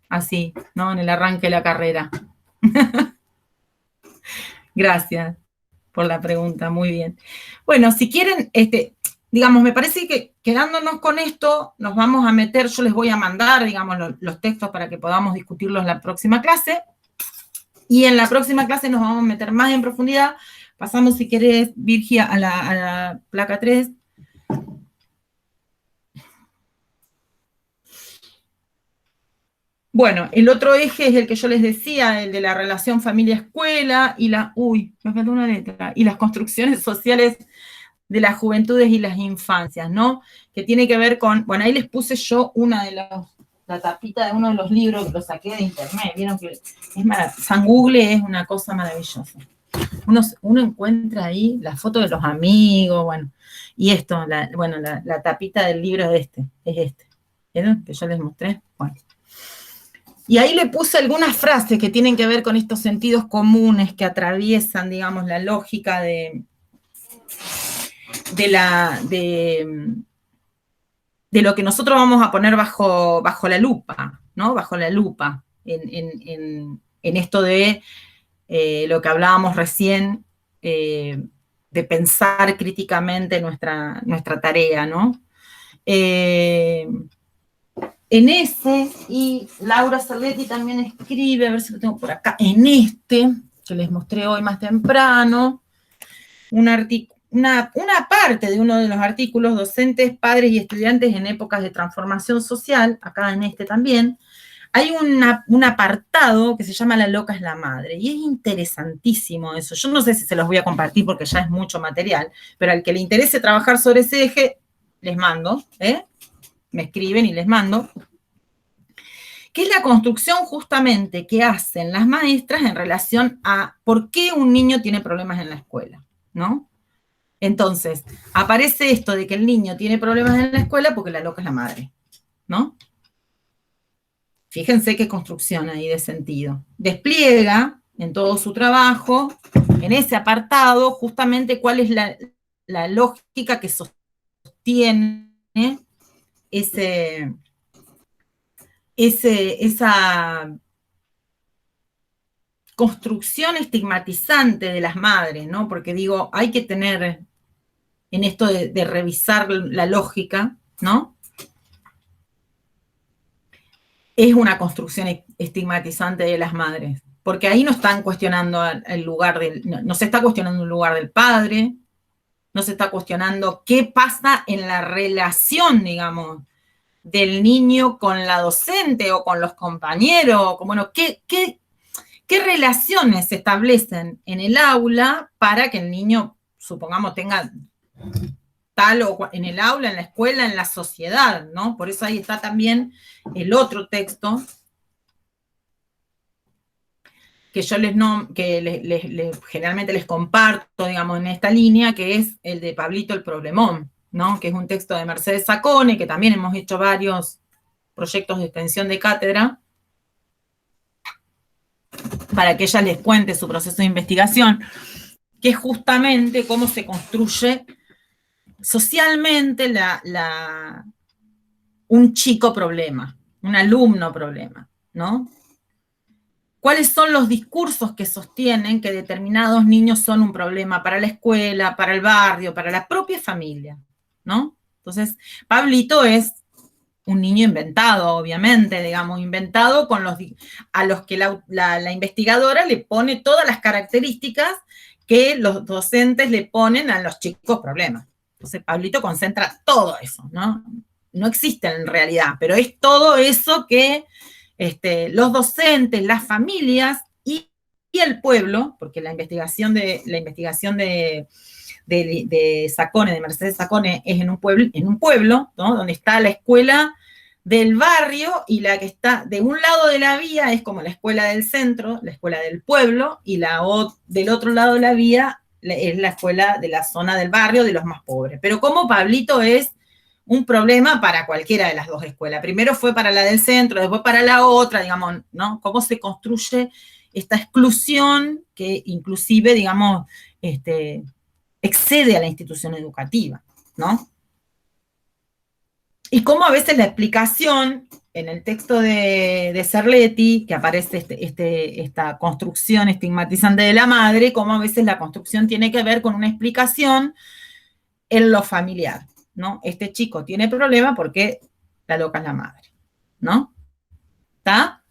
así, ¿no? En el arranque de la carrera. Gracias por la pregunta, muy bien. Bueno, si quieren, digamos, me parece que quedándonos con esto, nos vamos a meter, yo les voy a mandar, digamos, los textos para que podamos discutirlos en la próxima clase, y en la próxima clase nos vamos a meter más en profundidad. Pasamos, si querés, Virgia, a la placa 3. Bueno, el otro eje es el que yo les decía, el de la relación familia-escuela y me faltó una letra, y las construcciones sociales de las juventudes y las infancias, ¿no? Que tiene que ver con, bueno, ahí les puse yo la tapita de uno de los libros que lo saqué de internet, vieron que es San Google es una cosa maravillosa. Uno encuentra ahí la foto de los amigos, bueno, y esto, la tapita del libro es este, ¿vieron? Que yo les mostré, bueno. Y ahí le puse algunas frases que tienen que ver con estos sentidos comunes que atraviesan, digamos, la lógica de lo que nosotros vamos a poner bajo la lupa, ¿no? Bajo la lupa, en esto de lo que hablábamos recién, de pensar críticamente nuestra tarea, ¿no? En ese, y Laura Cerletti también escribe, a ver si lo tengo por acá, en este, que les mostré hoy más temprano, una parte de uno de los artículos, docentes, padres y estudiantes en épocas de transformación social, acá en este también, hay un apartado que se llama La loca es la madre, y es interesantísimo eso. Yo no sé si se los voy a compartir porque ya es mucho material, pero al que le interese trabajar sobre ese eje, les mando, me escriben y les mando, que es la construcción justamente que hacen las maestras en relación a por qué un niño tiene problemas en la escuela, ¿no? Entonces, aparece esto de que el niño tiene problemas en la escuela porque la loca es la madre, ¿no? Fíjense qué construcción ahí de sentido. Despliega en todo su trabajo, en ese apartado, justamente cuál es la lógica que sostiene esa construcción estigmatizante de las madres, ¿no? Porque digo, hay que tener en esto de revisar la lógica, ¿no? Es una construcción estigmatizante de las madres, porque ahí no están cuestionando el lugar no se está cuestionando el lugar del padre, no se está cuestionando qué pasa en la relación, digamos, del niño con la docente o con los compañeros, bueno, qué relaciones se establecen en el aula para que el niño, supongamos, tenga tal o en el aula, en la escuela, en la sociedad, ¿no? Por eso ahí está también el otro texto que yo generalmente les comparto, digamos, en esta línea, que es el de Pablito el Problemón, ¿no? Que es un texto de Mercedes Sacone, que también hemos hecho varios proyectos de extensión de cátedra, para que ella les cuente su proceso de investigación, que es justamente cómo se construye socialmente un chico problema, un alumno problema, ¿no? ¿Cuáles son los discursos que sostienen que determinados niños son un problema para la escuela, para el barrio, para la propia familia, ¿no? Entonces, Pablito es un niño inventado, obviamente, digamos, inventado a los que la investigadora le pone todas las características que los docentes le ponen a los chicos problemas. Entonces, Pablito concentra todo eso, ¿no? No existe en realidad, pero es todo eso que los docentes, las familias y el pueblo, porque la investigación de Sacone, de Mercedes Sacone, es en un pueblo, ¿no? Donde está la escuela del barrio y la que está de un lado de la vía es como la escuela del centro, la escuela del pueblo, y del otro lado de la vía es la escuela de la zona del barrio, de los más pobres. Pero como Pablito es un problema para cualquiera de las dos escuelas. Primero fue para la del centro, después para la otra, digamos, ¿no? Cómo se construye esta exclusión que inclusive, digamos, excede a la institución educativa, ¿no? Y cómo a veces la explicación, en el texto de Cerletti, que aparece esta construcción estigmatizante de la madre, cómo a veces la construcción tiene que ver con una explicación en lo familiar, ¿no? Este chico tiene problema porque la loca es la madre, ¿no? ¿Está?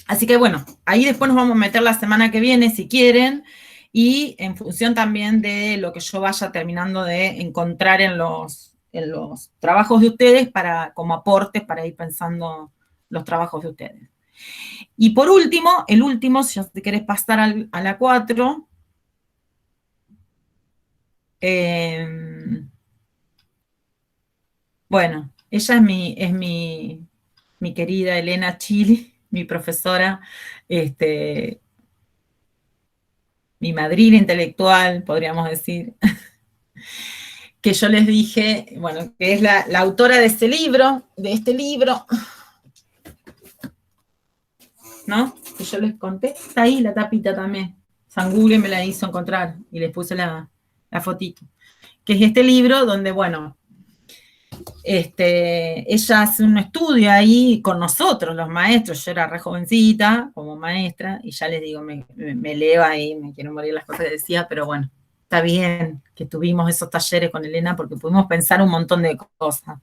Así que bueno, ahí después nos vamos a meter la semana que viene, si quieren, y en función también de lo que yo vaya terminando de encontrar en los trabajos de ustedes como aportes para ir pensando los trabajos de ustedes. Y por último, el último, si te querés pasar a la 4, bueno, ella es mi querida Elena Chili, mi profesora, mi madrina intelectual, podríamos decir, que yo les dije, bueno, que es la autora de este libro, ¿no? Que yo les conté, está ahí la tapita también. San Google me la hizo encontrar y les puse la fotito. Que es este libro donde, bueno, ella hace un estudio ahí con nosotros, los maestros. Yo era re jovencita como maestra y ya les digo, me eleva ahí, me quiero morir las cosas que decía, pero bueno, está bien que tuvimos esos talleres con Elena porque pudimos pensar un montón de cosas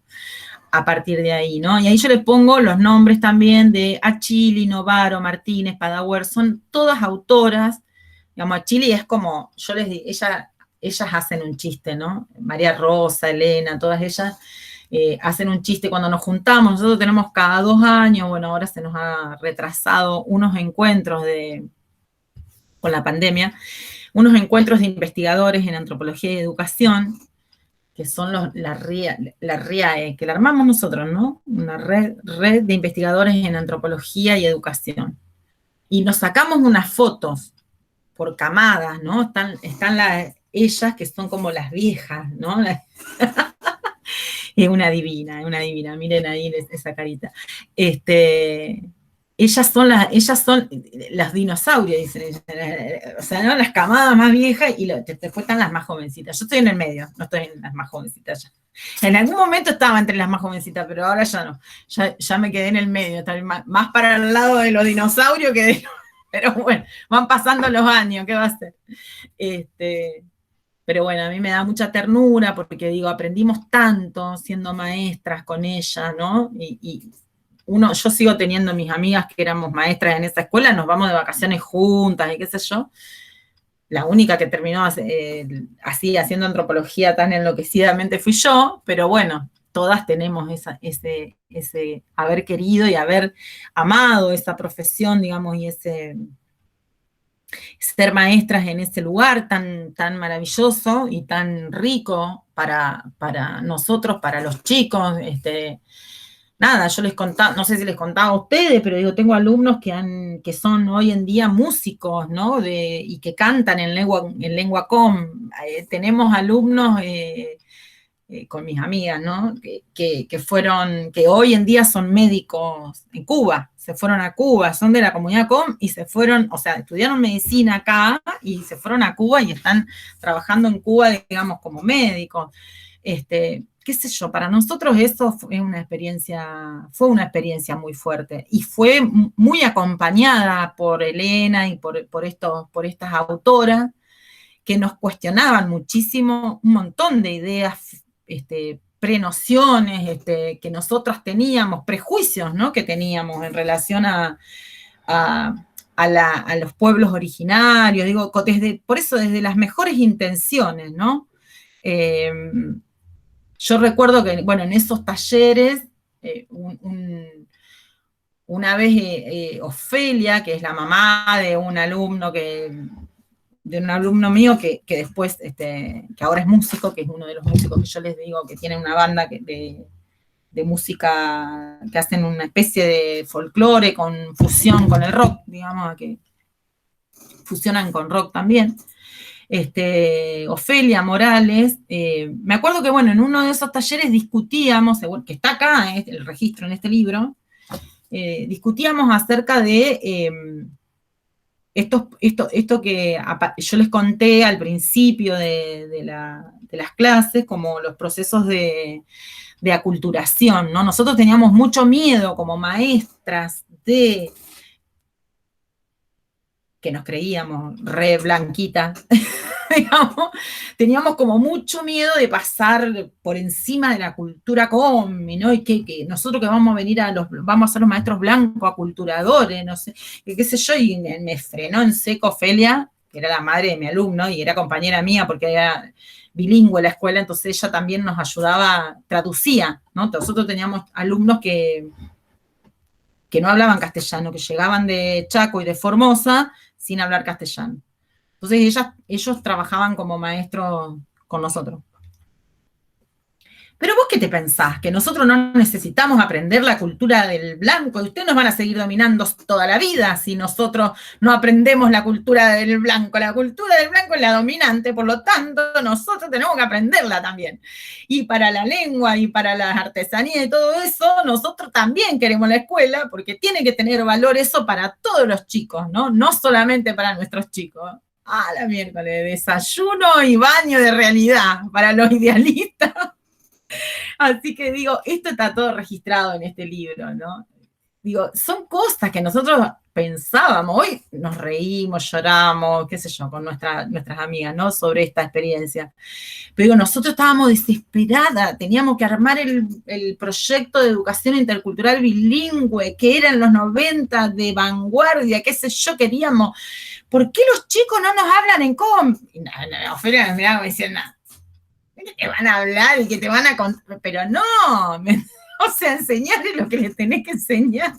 a partir de ahí, ¿no? Y ahí yo les pongo los nombres también de Achili, Novaro, Martínez, Padawer, son todas autoras. Digamos, Achili es como, yo les digo, ellas hacen un chiste, ¿no? María Rosa, Elena, todas ellas hacen un chiste cuando nos juntamos. Nosotros tenemos cada 2 años, bueno, ahora se nos ha retrasado unos encuentros con la pandemia, unos encuentros de investigadores en antropología y educación, que son la RIAE, que la armamos nosotros, ¿no? Una red de investigadores en antropología y educación. Y nos sacamos unas fotos por camadas, ¿no? Están ellas que son como las viejas, ¿no? Es una divina, miren ahí esa carita. Ellas son las dinosaurios, dicen ellas. O sea, ¿no? Las camadas más viejas y después están las más jovencitas. Yo estoy en el medio, no estoy en las más jovencitas ya. En algún momento estaba entre las más jovencitas, pero ahora ya no. Ya me quedé en el medio, más para el lado de los dinosaurios que de... Pero bueno, van pasando los años, ¿qué va a ser? Pero bueno, a mí me da mucha ternura porque digo, aprendimos tanto siendo maestras con ella, ¿no? Yo sigo teniendo mis amigas que éramos maestras en esa escuela, nos vamos de vacaciones juntas y qué sé yo. La única que terminó así haciendo antropología tan enloquecidamente fui yo, pero bueno, todas tenemos ese haber querido y haber amado esa profesión, digamos, y ser maestras en ese lugar tan maravilloso y tan rico para nosotros, para los chicos. Nada, yo les contaba, no sé si les contaba a ustedes, pero digo, tengo alumnos que son hoy en día músicos, ¿no? Y que cantan en lengua com. Tenemos alumnos con mis amigas, ¿no? Que hoy en día son médicos en Cuba, se fueron a Cuba, son de la comunidad com y se fueron, o sea, estudiaron medicina acá y se fueron a Cuba y están trabajando en Cuba, digamos, como médicos. Qué sé yo, para nosotros eso fue una experiencia muy fuerte y fue muy acompañada por Elena y por estas autoras que nos cuestionaban muchísimo un montón de ideas, prenociones que nosotras teníamos, prejuicios, ¿no? Que teníamos en relación a los pueblos originarios, digo, por eso desde las mejores intenciones, ¿no? Yo recuerdo que, bueno, en esos talleres, una vez Ofelia, que es la mamá de un alumno mío que después, que ahora es músico, que es uno de los músicos que yo les digo que tiene una banda de música, que hacen una especie de folclore con fusión con el rock, digamos, que fusionan con rock también. Ofelia Morales, me acuerdo que, bueno, en uno de esos talleres discutíamos, que está acá el registro en este libro, discutíamos acerca de esto que yo les conté al principio de las clases, como los procesos de aculturación, ¿no? Nosotros teníamos mucho miedo como maestras de que nos creíamos re blanquitas, digamos, teníamos como mucho miedo de pasar por encima de la cultura comi, ¿no? Y que nosotros que vamos a venir vamos a ser los maestros blancos, aculturadores, no sé, qué sé yo, y me frenó en seco Ofelia, que era la madre de mi alumno, y era compañera mía porque era bilingüe la escuela, entonces ella también nos ayudaba, traducía, ¿no? Nosotros teníamos alumnos que que no hablaban castellano, que llegaban de Chaco y de Formosa sin hablar castellano. Entonces ellos trabajaban como maestros con nosotros. Pero vos, ¿qué te pensás? ¿Que nosotros no necesitamos aprender la cultura del blanco? Y ustedes nos van a seguir dominando toda la vida si nosotros no aprendemos la cultura del blanco. La cultura del blanco es la dominante, por lo tanto, nosotros tenemos que aprenderla también. Y para la lengua y para las artesanías y todo eso, nosotros también queremos la escuela, porque tiene que tener valor eso para todos los chicos, ¿no? No solamente para nuestros chicos. La miércoles, desayuno y baño de realidad para los idealistas. Así que digo, esto está todo registrado en este libro, ¿no? Digo, son cosas que nosotros pensábamos, hoy nos reímos, lloramos, qué sé yo, con nuestras amigas, ¿no? Sobre esta experiencia. Pero digo, nosotros estábamos desesperadas, teníamos que armar el proyecto de educación intercultural bilingüe, que era en los 90, de vanguardia, qué sé yo, queríamos. ¿Por qué los chicos no nos hablan en Y Ofelia me miraba y decía, nada. Que te van a hablar y que te van a contar, pero no, o sea, enseñarles lo que les tenés que enseñar,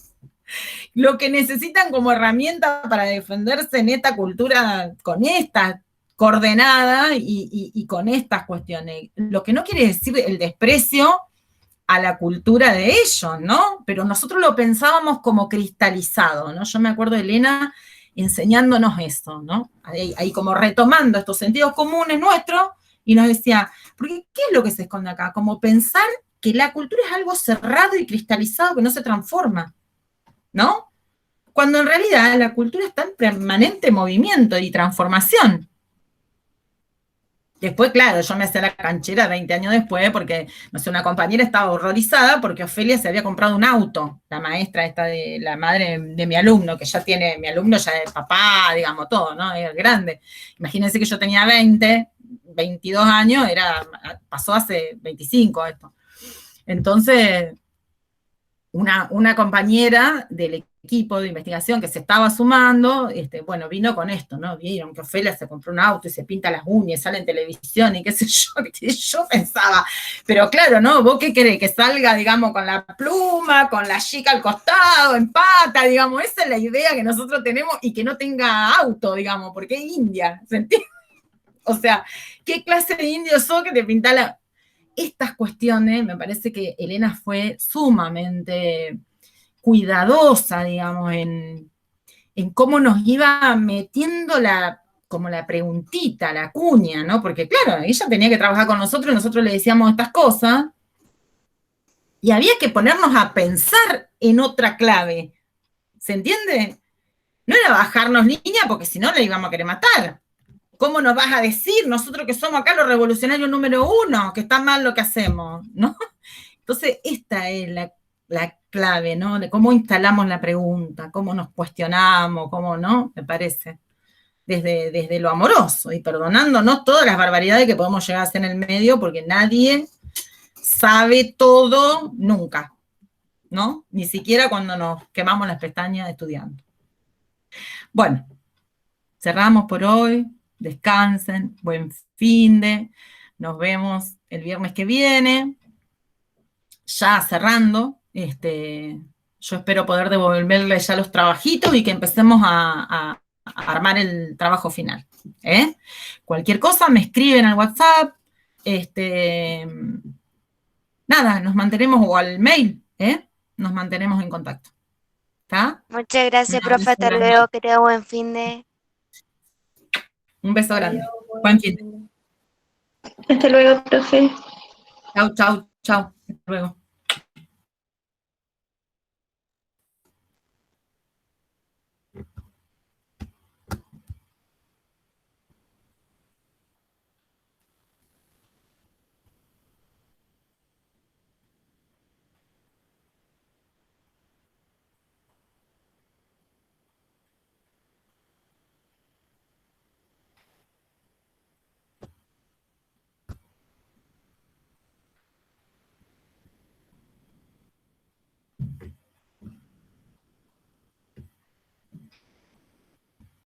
lo que necesitan como herramienta para defenderse en esta cultura, con esta coordenada y con estas cuestiones, lo que no quiere decir el desprecio a la cultura de ellos, ¿no? Pero nosotros lo pensábamos como cristalizado, ¿no? Yo me acuerdo de Elena enseñándonos eso, ¿no? Ahí como retomando estos sentidos comunes nuestros, y nos decía, porque ¿qué es lo que se esconde acá? Como pensar que la cultura es algo cerrado y cristalizado que no se transforma, ¿no? Cuando en realidad la cultura está en permanente movimiento y transformación. Después, claro, yo me hacía la canchera 20 años después porque, no sé, una compañera estaba horrorizada porque Ofelia se había comprado un auto, la maestra esta de la madre de mi alumno, que ya tiene, mi alumno ya es papá, digamos, todo, ¿no? Es grande. Imagínense que yo tenía 22 años, pasó hace 25 esto. Entonces, una compañera del equipo de investigación que se estaba sumando, bueno, vino con esto, ¿no? Vieron que Ofelia se compró un auto y se pinta las uñas, sale en televisión y qué sé yo, yo pensaba, pero claro, ¿no? ¿Vos qué querés? Que salga, digamos, con la pluma, con la chica al costado, en pata, digamos, esa es la idea que nosotros tenemos y que no tenga auto, digamos, porque es India, ¿se entiende? O sea, ¿qué clase de indio sos que te pinta estas cuestiones? Me parece que Elena fue sumamente cuidadosa, digamos, en cómo nos iba metiendo como la preguntita, la cuña, ¿no? Porque claro, ella tenía que trabajar con nosotros y nosotros le decíamos estas cosas y había que ponernos a pensar en otra clave, ¿se entiende? No era bajarnos línea porque si no le íbamos a querer matar. ¿Cómo nos vas a decir nosotros que somos acá los revolucionarios número 1, que está mal lo que hacemos, ¿no? Entonces, esta es la clave, ¿no? De cómo instalamos la pregunta, cómo nos cuestionamos, cómo, ¿no? Me parece. Desde lo amoroso y perdonándonos todas las barbaridades que podemos llegar a hacer en el medio, porque nadie sabe todo nunca, ¿no? Ni siquiera cuando nos quemamos las pestañas estudiando. Bueno, cerramos por hoy. Descansen, buen finde, nos vemos el viernes que viene, ya cerrando, yo espero poder devolverle ya los trabajitos y que empecemos a armar el trabajo final, ¿eh? Cualquier cosa me escriben al WhatsApp, nada, nos mantenemos, o al mail, nos mantenemos en contacto, ¿está? Muchas gracias, profe, hasta luego, que tenga buen fin de... Un beso grande. Buen fin. Hasta luego, profe. Chau, chau, chau. Hasta luego.